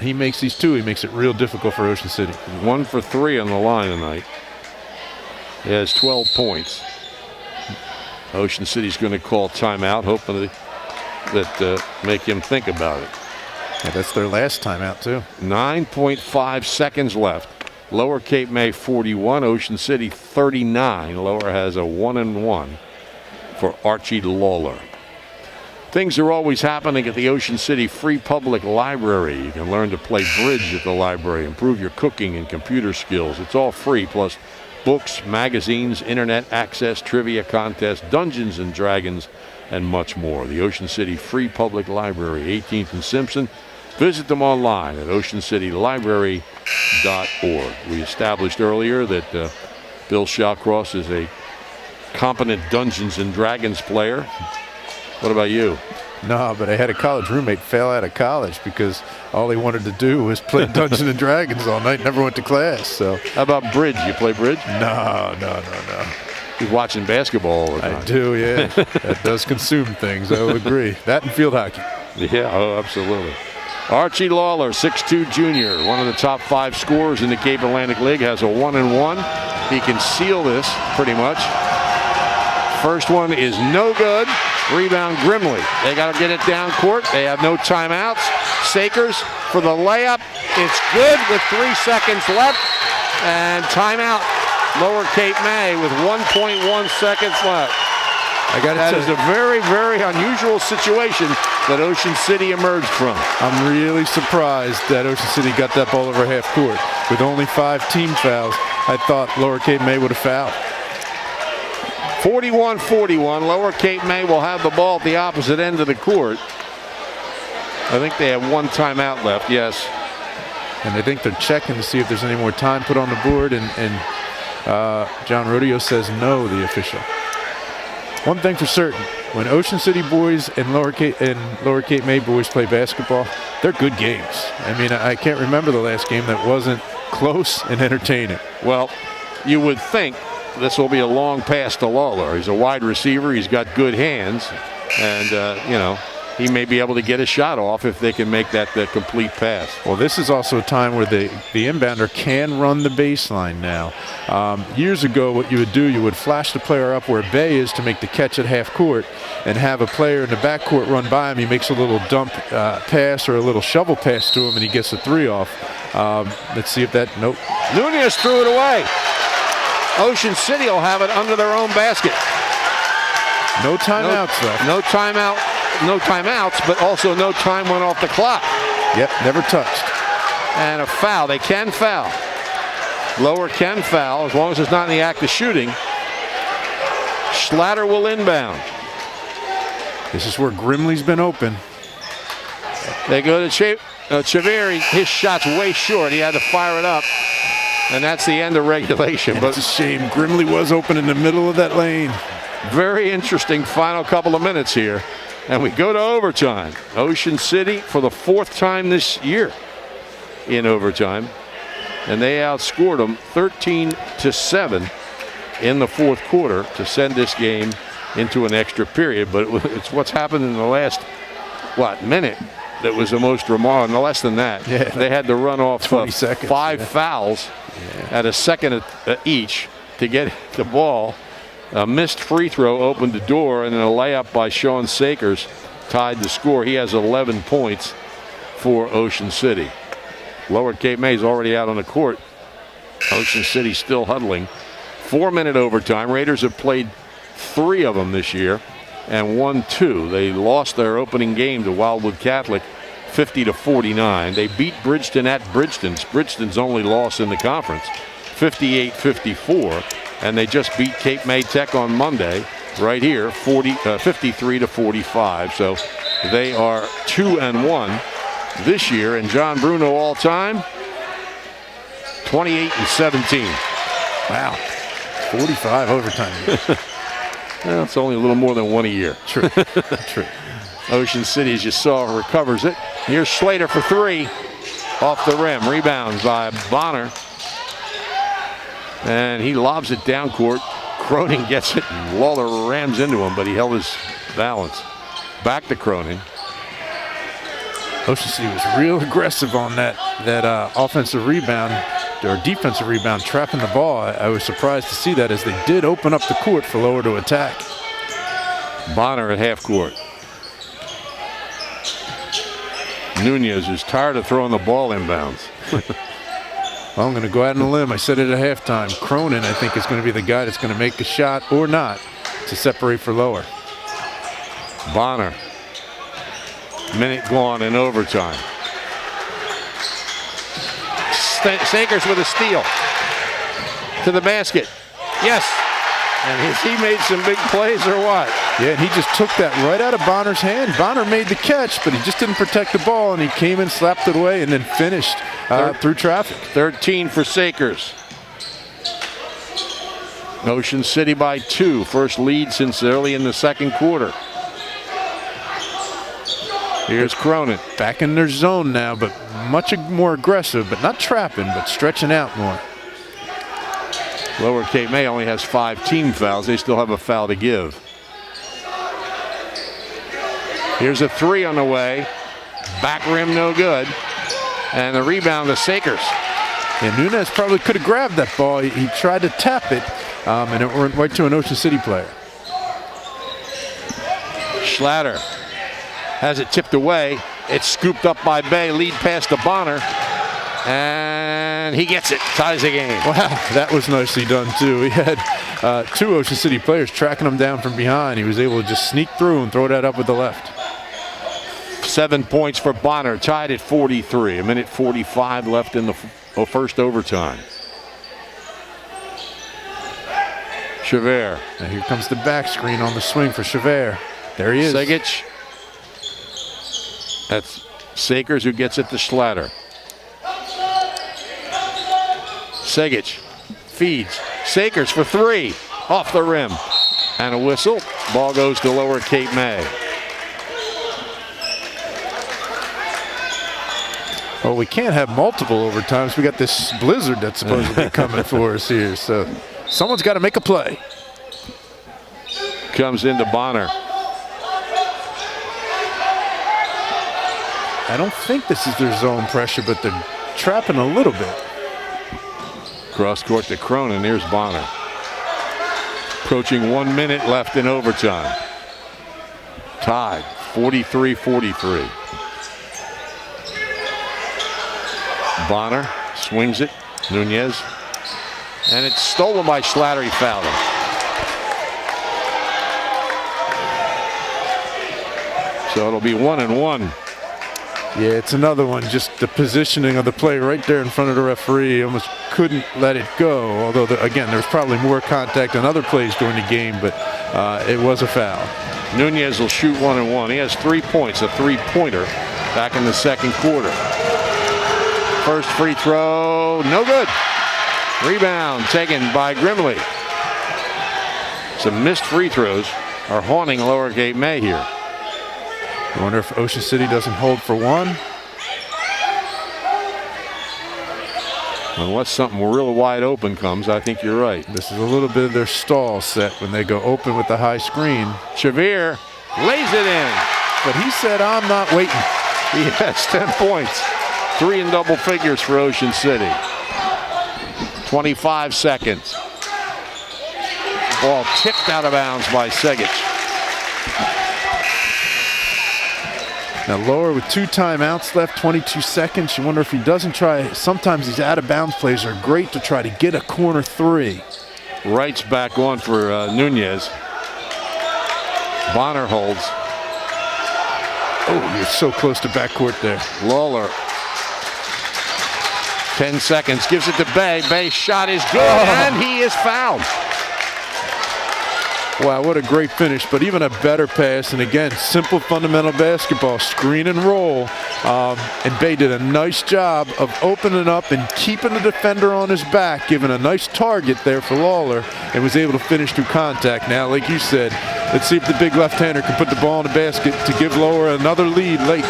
He makes these 2. He makes it real difficult for Ocean City. 1 for 3 on the line tonight. He has 12 points. Ocean City's going to call timeout, hoping that make him think about it. Yeah, that's their last timeout, too. 9.5 seconds left. Lower Cape May 41, Ocean City 39. Lower has a 1-1 for Archie Lawler. Things are always happening at the Ocean City Free Public Library. You can learn to play bridge at the library, improve your cooking and computer skills. It's all free, plus books, magazines, internet access, trivia contests, Dungeons and Dragons, and much more. The Ocean City Free Public Library, 18th and Simpson. Visit them online at oceancitylibrary.org. We established earlier that Bill Shawcross is a competent Dungeons and Dragons player. What about you? No, but I had a college roommate fail out of college because all he wanted to do was play Dungeons and Dragons all night, never went to class. So how about bridge? You play bridge? No. You're watching basketball all the time. I do, yeah. That does consume things, I will agree. That and field hockey. Yeah, oh, absolutely. Archie Lawler, 6'2" junior, one of the top 5 scorers in the Cape Atlantic League, has a 1-1. He can seal this pretty much. First one is no good. Rebound Grimley. They got to get it down court. They have no timeouts. Sakers for the layup. It's good with 3 seconds left. And timeout. Lower Cape May with 1.1 seconds left. That is a very, very unusual situation that Ocean City emerged from. I'm really surprised that Ocean City got that ball over half court. With only 5 team fouls, I thought Lower Cape May would have fouled. 41-41. Lower Cape May will have the ball at the opposite end of the court. I think they have one timeout left, yes. And I think they're checking to see if there's any more time put on the board, and John Rodeo says no, the official. One thing for certain, when Ocean City boys and Lower Cape May boys play basketball, they're good games. I mean, I can't remember the last game that wasn't close and entertaining. Well, you would think this will be a long pass to Lawler. He's a wide receiver. He's got good hands, and he may be able to get a shot off if they can make that complete pass. Well, this is also a time where the inbounder can run the baseline now. Years ago, what you would do, you would flash the player up where Bay is to make the catch at half court and have a player in the backcourt run by him. He makes a little dump pass or a little shovel pass to him, and he gets the three off. Let's see if that, nope. Nunez threw it away. Ocean City will have it under their own basket. No timeouts left. No timeout. No timeouts, but also no time went off the clock. Yep, never touched. And a foul. They can foul. Lower can foul as long as it's not in the act of shooting. Schlatter will inbound. This is where Grimley's been open. They go to Chaveri. His shot's way short. He had to fire it up. And that's the end of regulation. But it's a shame. Grimley was open in the middle of that lane. Very interesting final couple of minutes here. And we go to overtime. Ocean City for the fourth time this year in overtime. And they outscored them 13-7 in the fourth quarter to send this game into an extra period. But it's what's happened in the last, minute that was the most remarkable. No less than that. Yeah. They had to run off 20 seconds, 5 fouls at a second each to get the ball. A missed free throw opened the door, and then a layup by Sean Sakers tied the score. He has 11 points for Ocean City. Lower Cape May is already out on the court. Ocean City still huddling. 4-minute overtime. Raiders have played 3 of them this year and won 2. They lost their opening game to Wildwood Catholic 50-49. They beat Bridgeton at Bridgeton's only loss in the conference, 58-54. And they just beat Cape May Tech on Monday right here, 53-45. So they are 2-1 this year. And John Bruno all time, 28-17. Wow, 45 overtime. Well, it's only a little more than one a year. True. True. Ocean City, as you saw, recovers it. Here's Slater for 3 off the rim. Rebounds by Bonner. And he lobs it down court. Cronin gets it, and Lawler rams into him, but he held his balance. Back to Cronin. Ocean City was real aggressive on that offensive rebound or defensive rebound, trapping the ball. I was surprised to see that, as they did open up the court for Lower to attack. Bonner at half court. Nunez is tired of throwing the ball inbounds. Well, I'm going to go out on a limb. I said it at halftime. Cronin, I think, is going to be the guy that's going to make a shot or not to separate for Lower. Bonner. Minute gone in overtime. Sakers with a steal. To the basket. Yes. And has he made some big plays or what? Yeah, and he just took that right out of Bonner's hand. Bonner made the catch, but he just didn't protect the ball, and he came in, slapped it away, and then finished through traffic. 13 for Sakers. Ocean City by 2. First lead since early in the second quarter. Here's Cronin. Back in their zone now, but much more aggressive, but not trapping, but stretching out more. Lower Cape May only has 5 team fouls. They still have a foul to give. Here's a 3 on the way. Back rim, no good. And the rebound to Sakers. And Nunez probably could have grabbed that ball. He tried to tap it, and it went right to an Ocean City player. Schlatter has it tipped away. It's scooped up by Bay. Lead pass to Bonner. And he gets it. Ties the game. Wow, that was nicely done, too. He had 2 Ocean City players tracking him down from behind. He was able to just sneak through and throw that up with the left. 7 points for Bonner, tied at 43. 1:45 left in the first overtime. Chevere. And here comes the back screen on the swing for Chevere. There he is. Segic. That's Sakers who gets it to Schlatter. Segic feeds. Sakers for 3. Off the rim. And a whistle. Ball goes to Lower Cape May. Well, we can't have multiple overtimes. We got this blizzard that's supposed to be coming for us here. So someone's got to make a play. Comes into Bonner. I don't think this is their zone pressure, but they're trapping a little bit. Cross court to Cronin. Here's Bonner. Approaching 1 minute left in overtime. Tied 43-43. Bonner swings it. Nunez. And it's stolen by Schlatter. He fouled him. So it'll be 1-1. Yeah, it's another one. Just the positioning of the play right there in front of the referee. Almost couldn't let it go. Although, again, there was probably more contact on other plays during the game, but it was a foul. Nunez will shoot 1-1. He has 3 points, a three-pointer back in the second quarter. First free throw, no good. Rebound taken by Grimley. Some missed free throws are haunting Lower Cape May here. I wonder if Ocean City doesn't hold for one. Unless something real wide open comes, I think you're right. This is a little bit of their stall set when they go open with the high screen. Chevere lays it in. But he said, I'm not waiting. He has 10 points. 3 in double figures for Ocean City. 25 seconds. Ball tipped out of bounds by Segic. Now Lower with 2 timeouts left, 22 seconds. You wonder if he doesn't try. Sometimes these out-of-bounds plays are great to try to get a corner 3. Wright's back on for Nunez. Bonner holds. Oh, you're so close to backcourt there. Lawler. 10 seconds. Gives it to Bay. Bay's shot is good, and he is fouled. Wow, what a great finish, but even a better pass. And again, simple fundamental basketball, screen and roll. And Bay did a nice job of opening up and keeping the defender on his back, giving a nice target there for Lawler, and was able to finish through contact. Now, like you said, let's see if the big left-hander can put the ball in the basket to give Lower another lead late.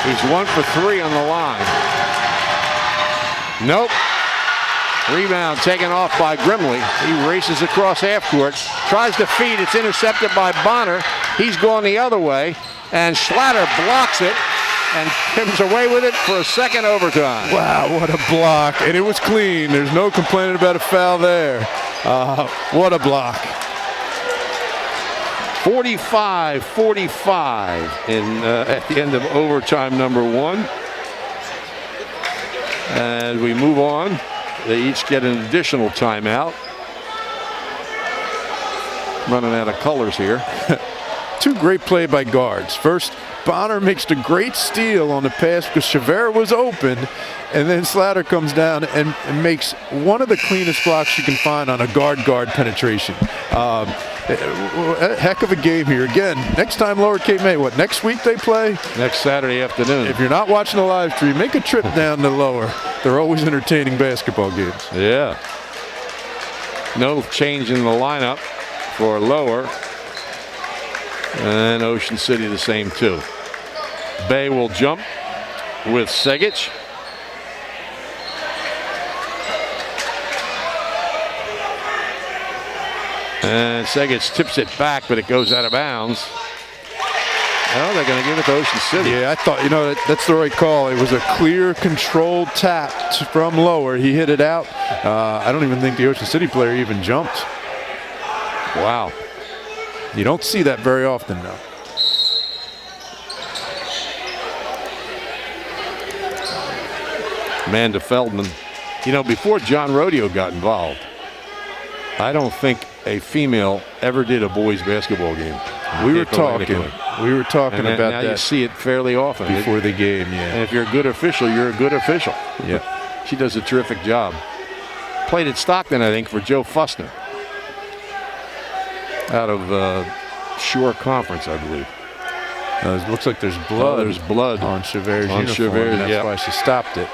He's 1 for 3 on the line. Nope. Rebound taken off by Grimley. He races across half court, tries to feed. It's intercepted by Bonner. He's going the other way, and Schlatter blocks it and comes away with it for a second overtime. Wow, what a block. And it was clean. There's no complaining about a foul there. What a block. 45-45 at the end of overtime number 1. And we move on. They each get an additional timeout. Running out of colors here. 2 great play by guards. First, Bonner makes the great steal on the pass because Chevere was open, and then Schlatter comes down and makes one of the cleanest blocks you can find on a guard penetration. A heck of a game here. Again, next time Lower Cape May, next week they play? Next Saturday afternoon. If you're not watching the live stream, make a trip down to Lower. They're always entertaining basketball games. Yeah. No change in the lineup for Lower. And Ocean City the same too. Bay will jump with Segic. And Segic tips it back, but it goes out of bounds. Well, they're going to give it to Ocean City. Yeah, I thought, that's the right call. It was a clear, controlled tap from Lower. He hit it out. I don't even think the Ocean City player even jumped. Wow. You don't see that very often, though. Amanda Feldman. Before John Rodeo got involved, I don't think a female ever did a boys basketball game. We were talking about now that. You see it fairly often before the game, yeah. And if you're a good official, you're a good official. Yeah. She does a terrific job. Played at Stockton, I think, for Joe Fussner. out of Shore Conference, I believe. It looks like there's blood. There's blood on Chevert's on uniform. Chevert, That's why she stopped it.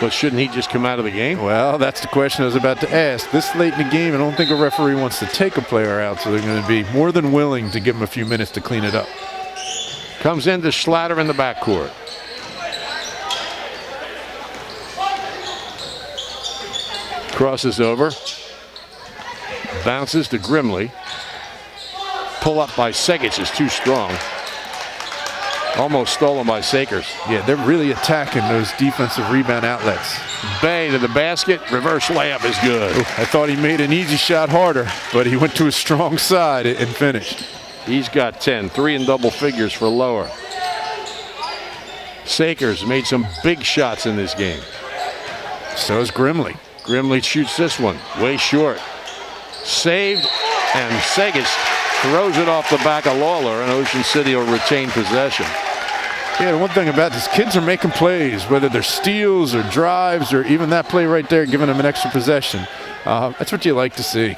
But shouldn't he just come out of the game? Well, that's the question I was about to ask. This late in the game, I don't think a referee wants to take a player out, so they're going to be more than willing to give him a few minutes to clean it up. Comes into Schlatter in the backcourt. Crosses over. Bounces to Grimley. Pull up by Segic is too strong. Almost stolen by Sakers. Yeah, they're really attacking those defensive rebound outlets. Bay to the basket. Reverse layup is good. I thought he made an easy shot harder, but he went to his strong side and finished. He's got 10. 3 in double figures for Lower. Sakers made some big shots in this game. So is Grimley. Grimley shoots this one. Way short. Saved, and Segic throws it off the back of Lawler, and Ocean City will retain possession. Yeah, the one thing about this, kids are making plays, whether they're steals or drives or even that play right there, giving them an extra possession. That's what you like to see.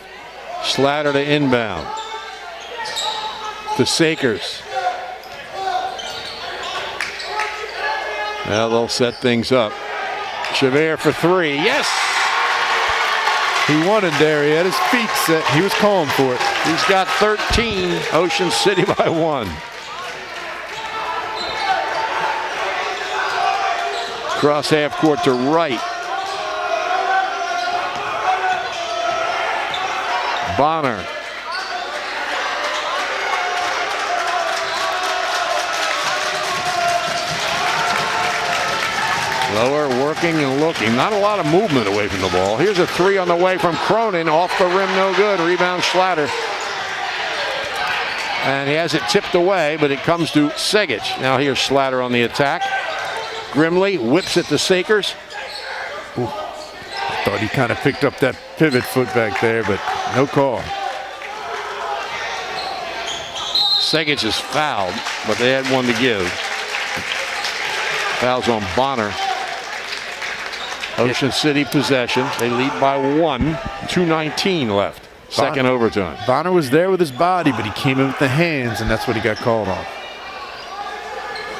Schlatter to inbound. To Sakers. Well, they'll set things up. Chevert for 3. Yes! He wanted there. He had his feet set. He was calling for it. He's got 13. Ocean City by 1. Cross half court to Wright. Bonner. Lower working and looking. Not a lot of movement away from the ball. Here's a 3 on the way from Cronin. Off the rim, no good. Rebound Schlatter. And he has it tipped away, but it comes to Segic. Now here's Schlatter on the attack. Grimley whips it to Sakers. I thought he kind of picked up that pivot foot back there, but no call. Segic is fouled, but they had one to give. Fouls on Bonner. Ocean City possession. They lead by 1. 2:19 left. Second overtime. Bonner was there with his body, but he came in with the hands, and that's what he got called on.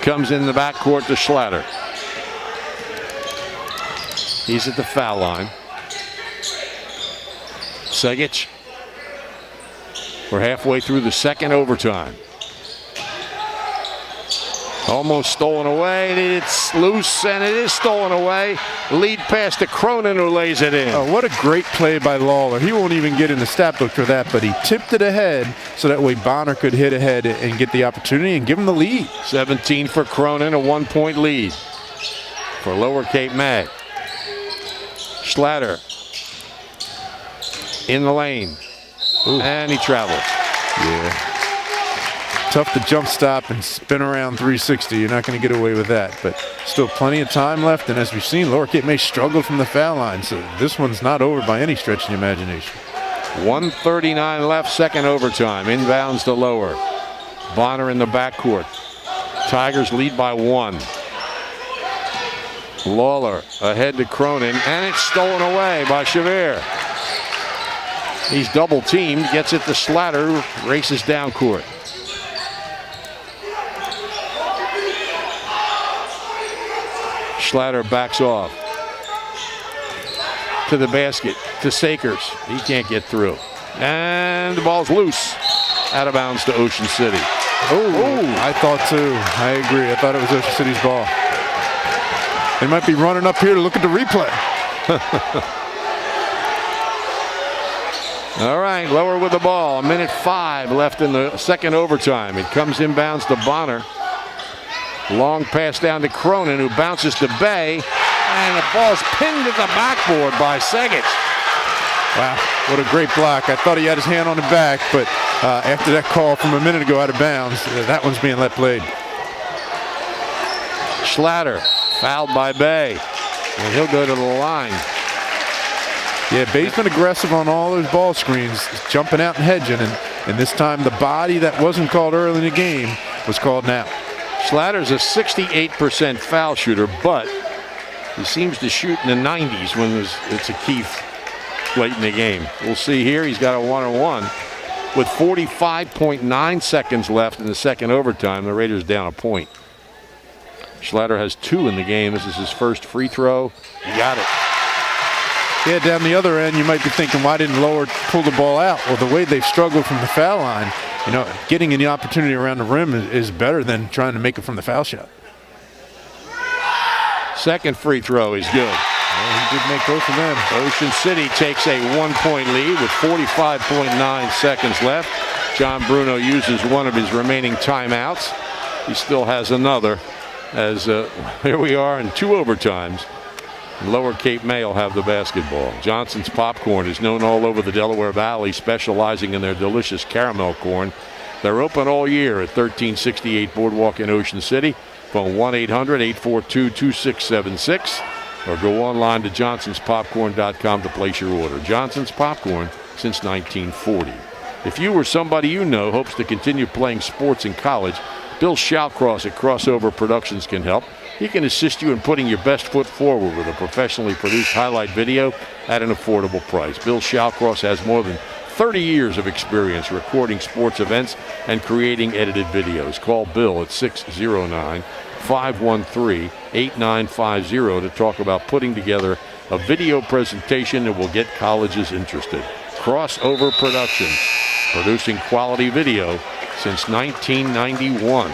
Comes in the backcourt to Schlatter. He's at the foul line. Segic. We're halfway through the second overtime. Almost stolen away. It's loose, and it is stolen away. Lead pass to Cronin, who lays it in. Oh, what a great play by Lawler. He won't even get in the stat book for that, but he tipped it ahead so that way Bonner could hit ahead and get the opportunity and give him the lead. 17 for Cronin, a 1-point lead for Lower Cape May. Schlatter in the lane. Ooh. And he travels. Yeah. Tough to jump stop and spin around 360. You're not going to get away with that, but still plenty of time left. And as we've seen, Lower Cape May struggled from the foul line, so this one's not over by any stretch of the imagination. 1:39 left, second overtime. Inbounds to Lower. Bonner in the backcourt. Tigers lead by 1. Lawler ahead to Cronin, and it's stolen away by Chevert. He's double teamed, gets it to Schlatter, races down court. Schlatter backs off to the basket to Sakers. He can't get through. And the ball's loose. Out of bounds to Ocean City. Oh, I thought too. I agree. I thought it was Ocean City's ball. They might be running up here to look at the replay. All right, Lower with the ball. 1:05 left in the second overtime. It comes inbounds to Bonner. Long pass down to Cronin, who bounces to Bay. And the ball's pinned at the backboard by Segic. Wow, what a great block. I thought he had his hand on the back, but after that call from a minute ago out of bounds, that one's being let played. Schlatter fouled by Bay, and he'll go to the line. Yeah, Bay's been aggressive on all those ball screens, jumping out and hedging, and this time the body that wasn't called early in the game was called now. Schlatter's a 68% foul shooter, but he seems to shoot in the 90s when it's a key late in the game. We'll see here. He's got a 1-on-1. with 45.9 seconds left in the second overtime. The Raiders down a point. Schlatter has 2 in the game. This is his first free throw. He got it. Yeah, down the other end, you might be thinking, why didn't Lower pull the ball out? Well, the way they've struggled from the foul line, getting any opportunity around the rim is better than trying to make it from the foul shot. Second free throw is good. Well, he did make both of them. Ocean City takes a 1-point lead with 45.9 seconds left. John Bruno uses one of his remaining timeouts. He still has another, as here we are in 2 overtimes. Lower Cape May will have the basketball. Johnson's Popcorn is known all over the Delaware Valley, specializing in their delicious caramel corn. They're open all year at 1368 Boardwalk in Ocean City. Phone 1-800-842-2676 or go online to johnsonspopcorn.com to place your order. Johnson's Popcorn since 1940. If you or somebody you know hopes to continue playing sports in college, Bill Shallcross at Crossover Productions can help. He can assist you in putting your best foot forward with a professionally produced highlight video at an affordable price. Bill Shallcross has more than 30 years of experience recording sports events and creating edited videos. Call Bill at 609-513-8950 to talk about putting together a video presentation that will get colleges interested. Crossover Productions, producing quality video since 1991.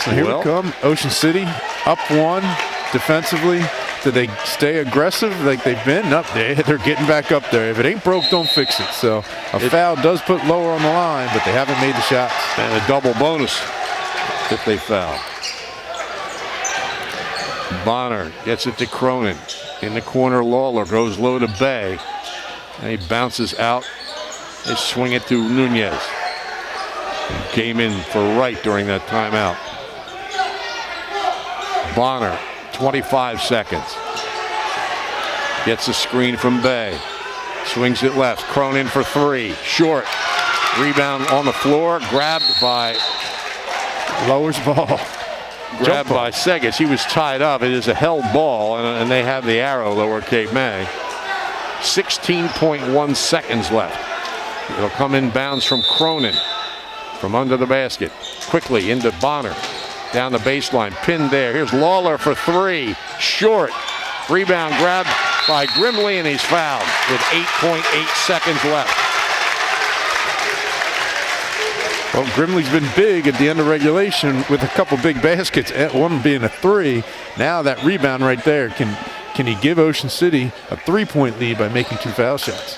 So here we come. Ocean City up 1 defensively. Do they stay aggressive like they've been? No, they're getting back up there. If it ain't broke, don't fix it. So a foul does put Lower on the line, but they haven't made the shots. And a double bonus if they foul. Bonner gets it to Cronin. In the corner, Lawler goes low to Bay. And he bounces out. They swing it to Nunez. He came in for Wright during that timeout. Bonner, 25 seconds. Gets a screen from Bay. Swings it left. Cronin for 3. Short. Rebound on the floor. Grabbed by Lower's ball. Grabbed by Segis. He was tied up. It is a held ball, and they have the arrow, Lower Cape May. 16.1 seconds left. It'll come in bounds from Cronin from under the basket. Quickly into Bonner. Down the baseline, pinned there. Here's Lawler for 3. Short. Rebound grabbed by Grimley, and he's fouled with 8.8 seconds left. Well, Grimley's been big at the end of regulation with a couple big baskets, one being a 3. Now that rebound right there, can he give Ocean City a 3-point lead by making 2 foul shots?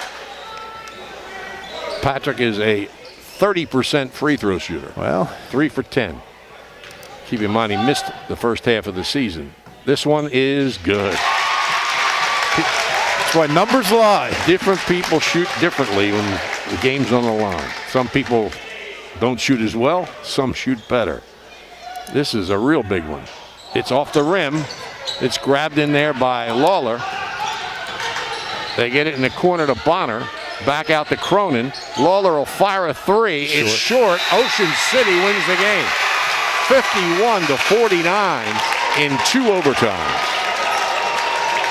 Patrick is a 30% free throw shooter. Well, 3 for 10. Keep in mind he missed the first half of the season. This one is good. That's why numbers lie. Different people shoot differently when the game's on the line. Some people don't shoot as well, some shoot better. This is a real big one. It's off the rim. It's grabbed in there by Lawler. They get it in the corner to Bonner. Back out to Cronin. Lawler will fire a 3. It's short. Ocean City wins the game. 51-49 in 2 overtimes.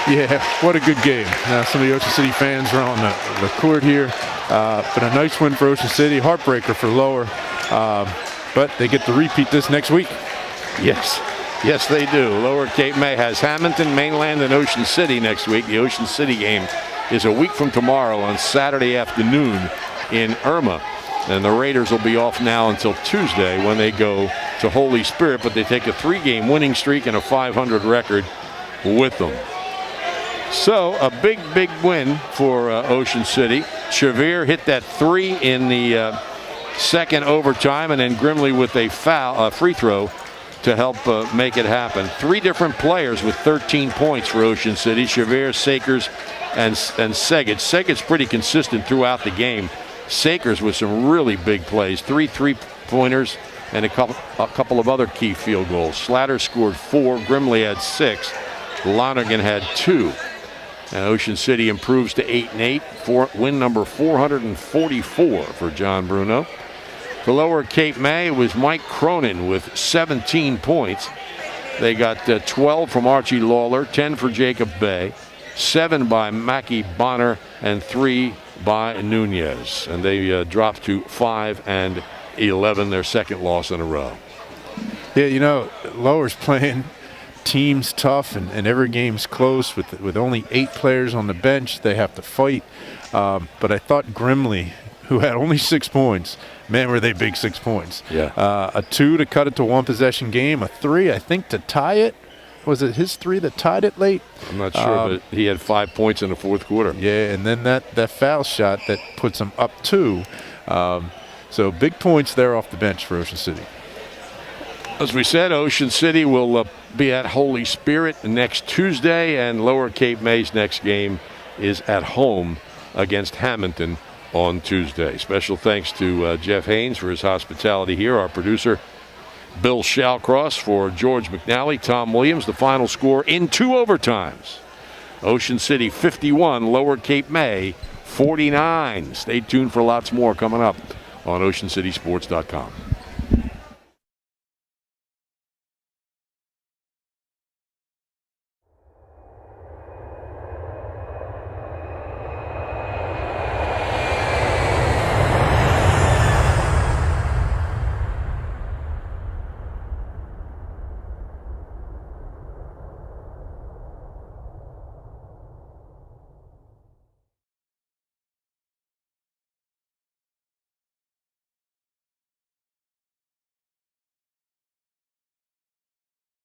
Yeah, what a good game. Now, some of the Ocean City fans are on the court here. But a nice win for Ocean City. Heartbreaker for Lower. But they get to repeat this next week. Yes. Yes, they do. Lower Cape May has Hamilton, Mainland, and Ocean City next week. The Ocean City game is a week from tomorrow on Saturday afternoon in Irma. And the Raiders will be off now until Tuesday when they go to Holy Spirit, but they take a 3-game winning streak and a 500 record with them. So a big win for Ocean City. Shavir hit that 3 in the second overtime, and then Grimley with a free throw to help make it happen. 3 different players with 13 points for Ocean City. Shavir, Sakers, and Seged. Seged's pretty consistent throughout the game. Sakers with some really big plays. 3 3-pointers and a couple of other key field goals. Slatter scored 4. Grimley had 6. Lonergan had 2. And Ocean City improves to 8-8. Win number 444 for John Bruno. For Lower Cape May, it was Mike Cronin with 17 points. They got 12 from Archie Lawler, 10 for Jacob Bay, 7 by Mackie Bonner, and 3 by Nunez. And they dropped to 5-11, their second loss in a row. Yeah, Lower's playing teams tough, and every game's close with only 8 players on the bench. They have to fight. But I thought Grimley, who had only 6 points, man, were they big 6 points. Yeah. A 2 to cut it to 1 possession game, a 3, I think, to tie it. Was it his 3 that tied it late? I'm not sure, but he had 5 points in the fourth quarter. Yeah, and then that foul shot that puts him up 2. So big points there off the bench for Ocean City. As we said, Ocean City will be at Holy Spirit next Tuesday, and Lower Cape May's next game is at home against Hamilton on Tuesday. Special thanks to Jeff Haynes for his hospitality here, our producer Bill Shalcross, for George McNally, Tom Williams. The final score in 2 overtimes. Ocean City 51, Lower Cape May 49. Stay tuned for lots more coming up on OceanCitySports.com.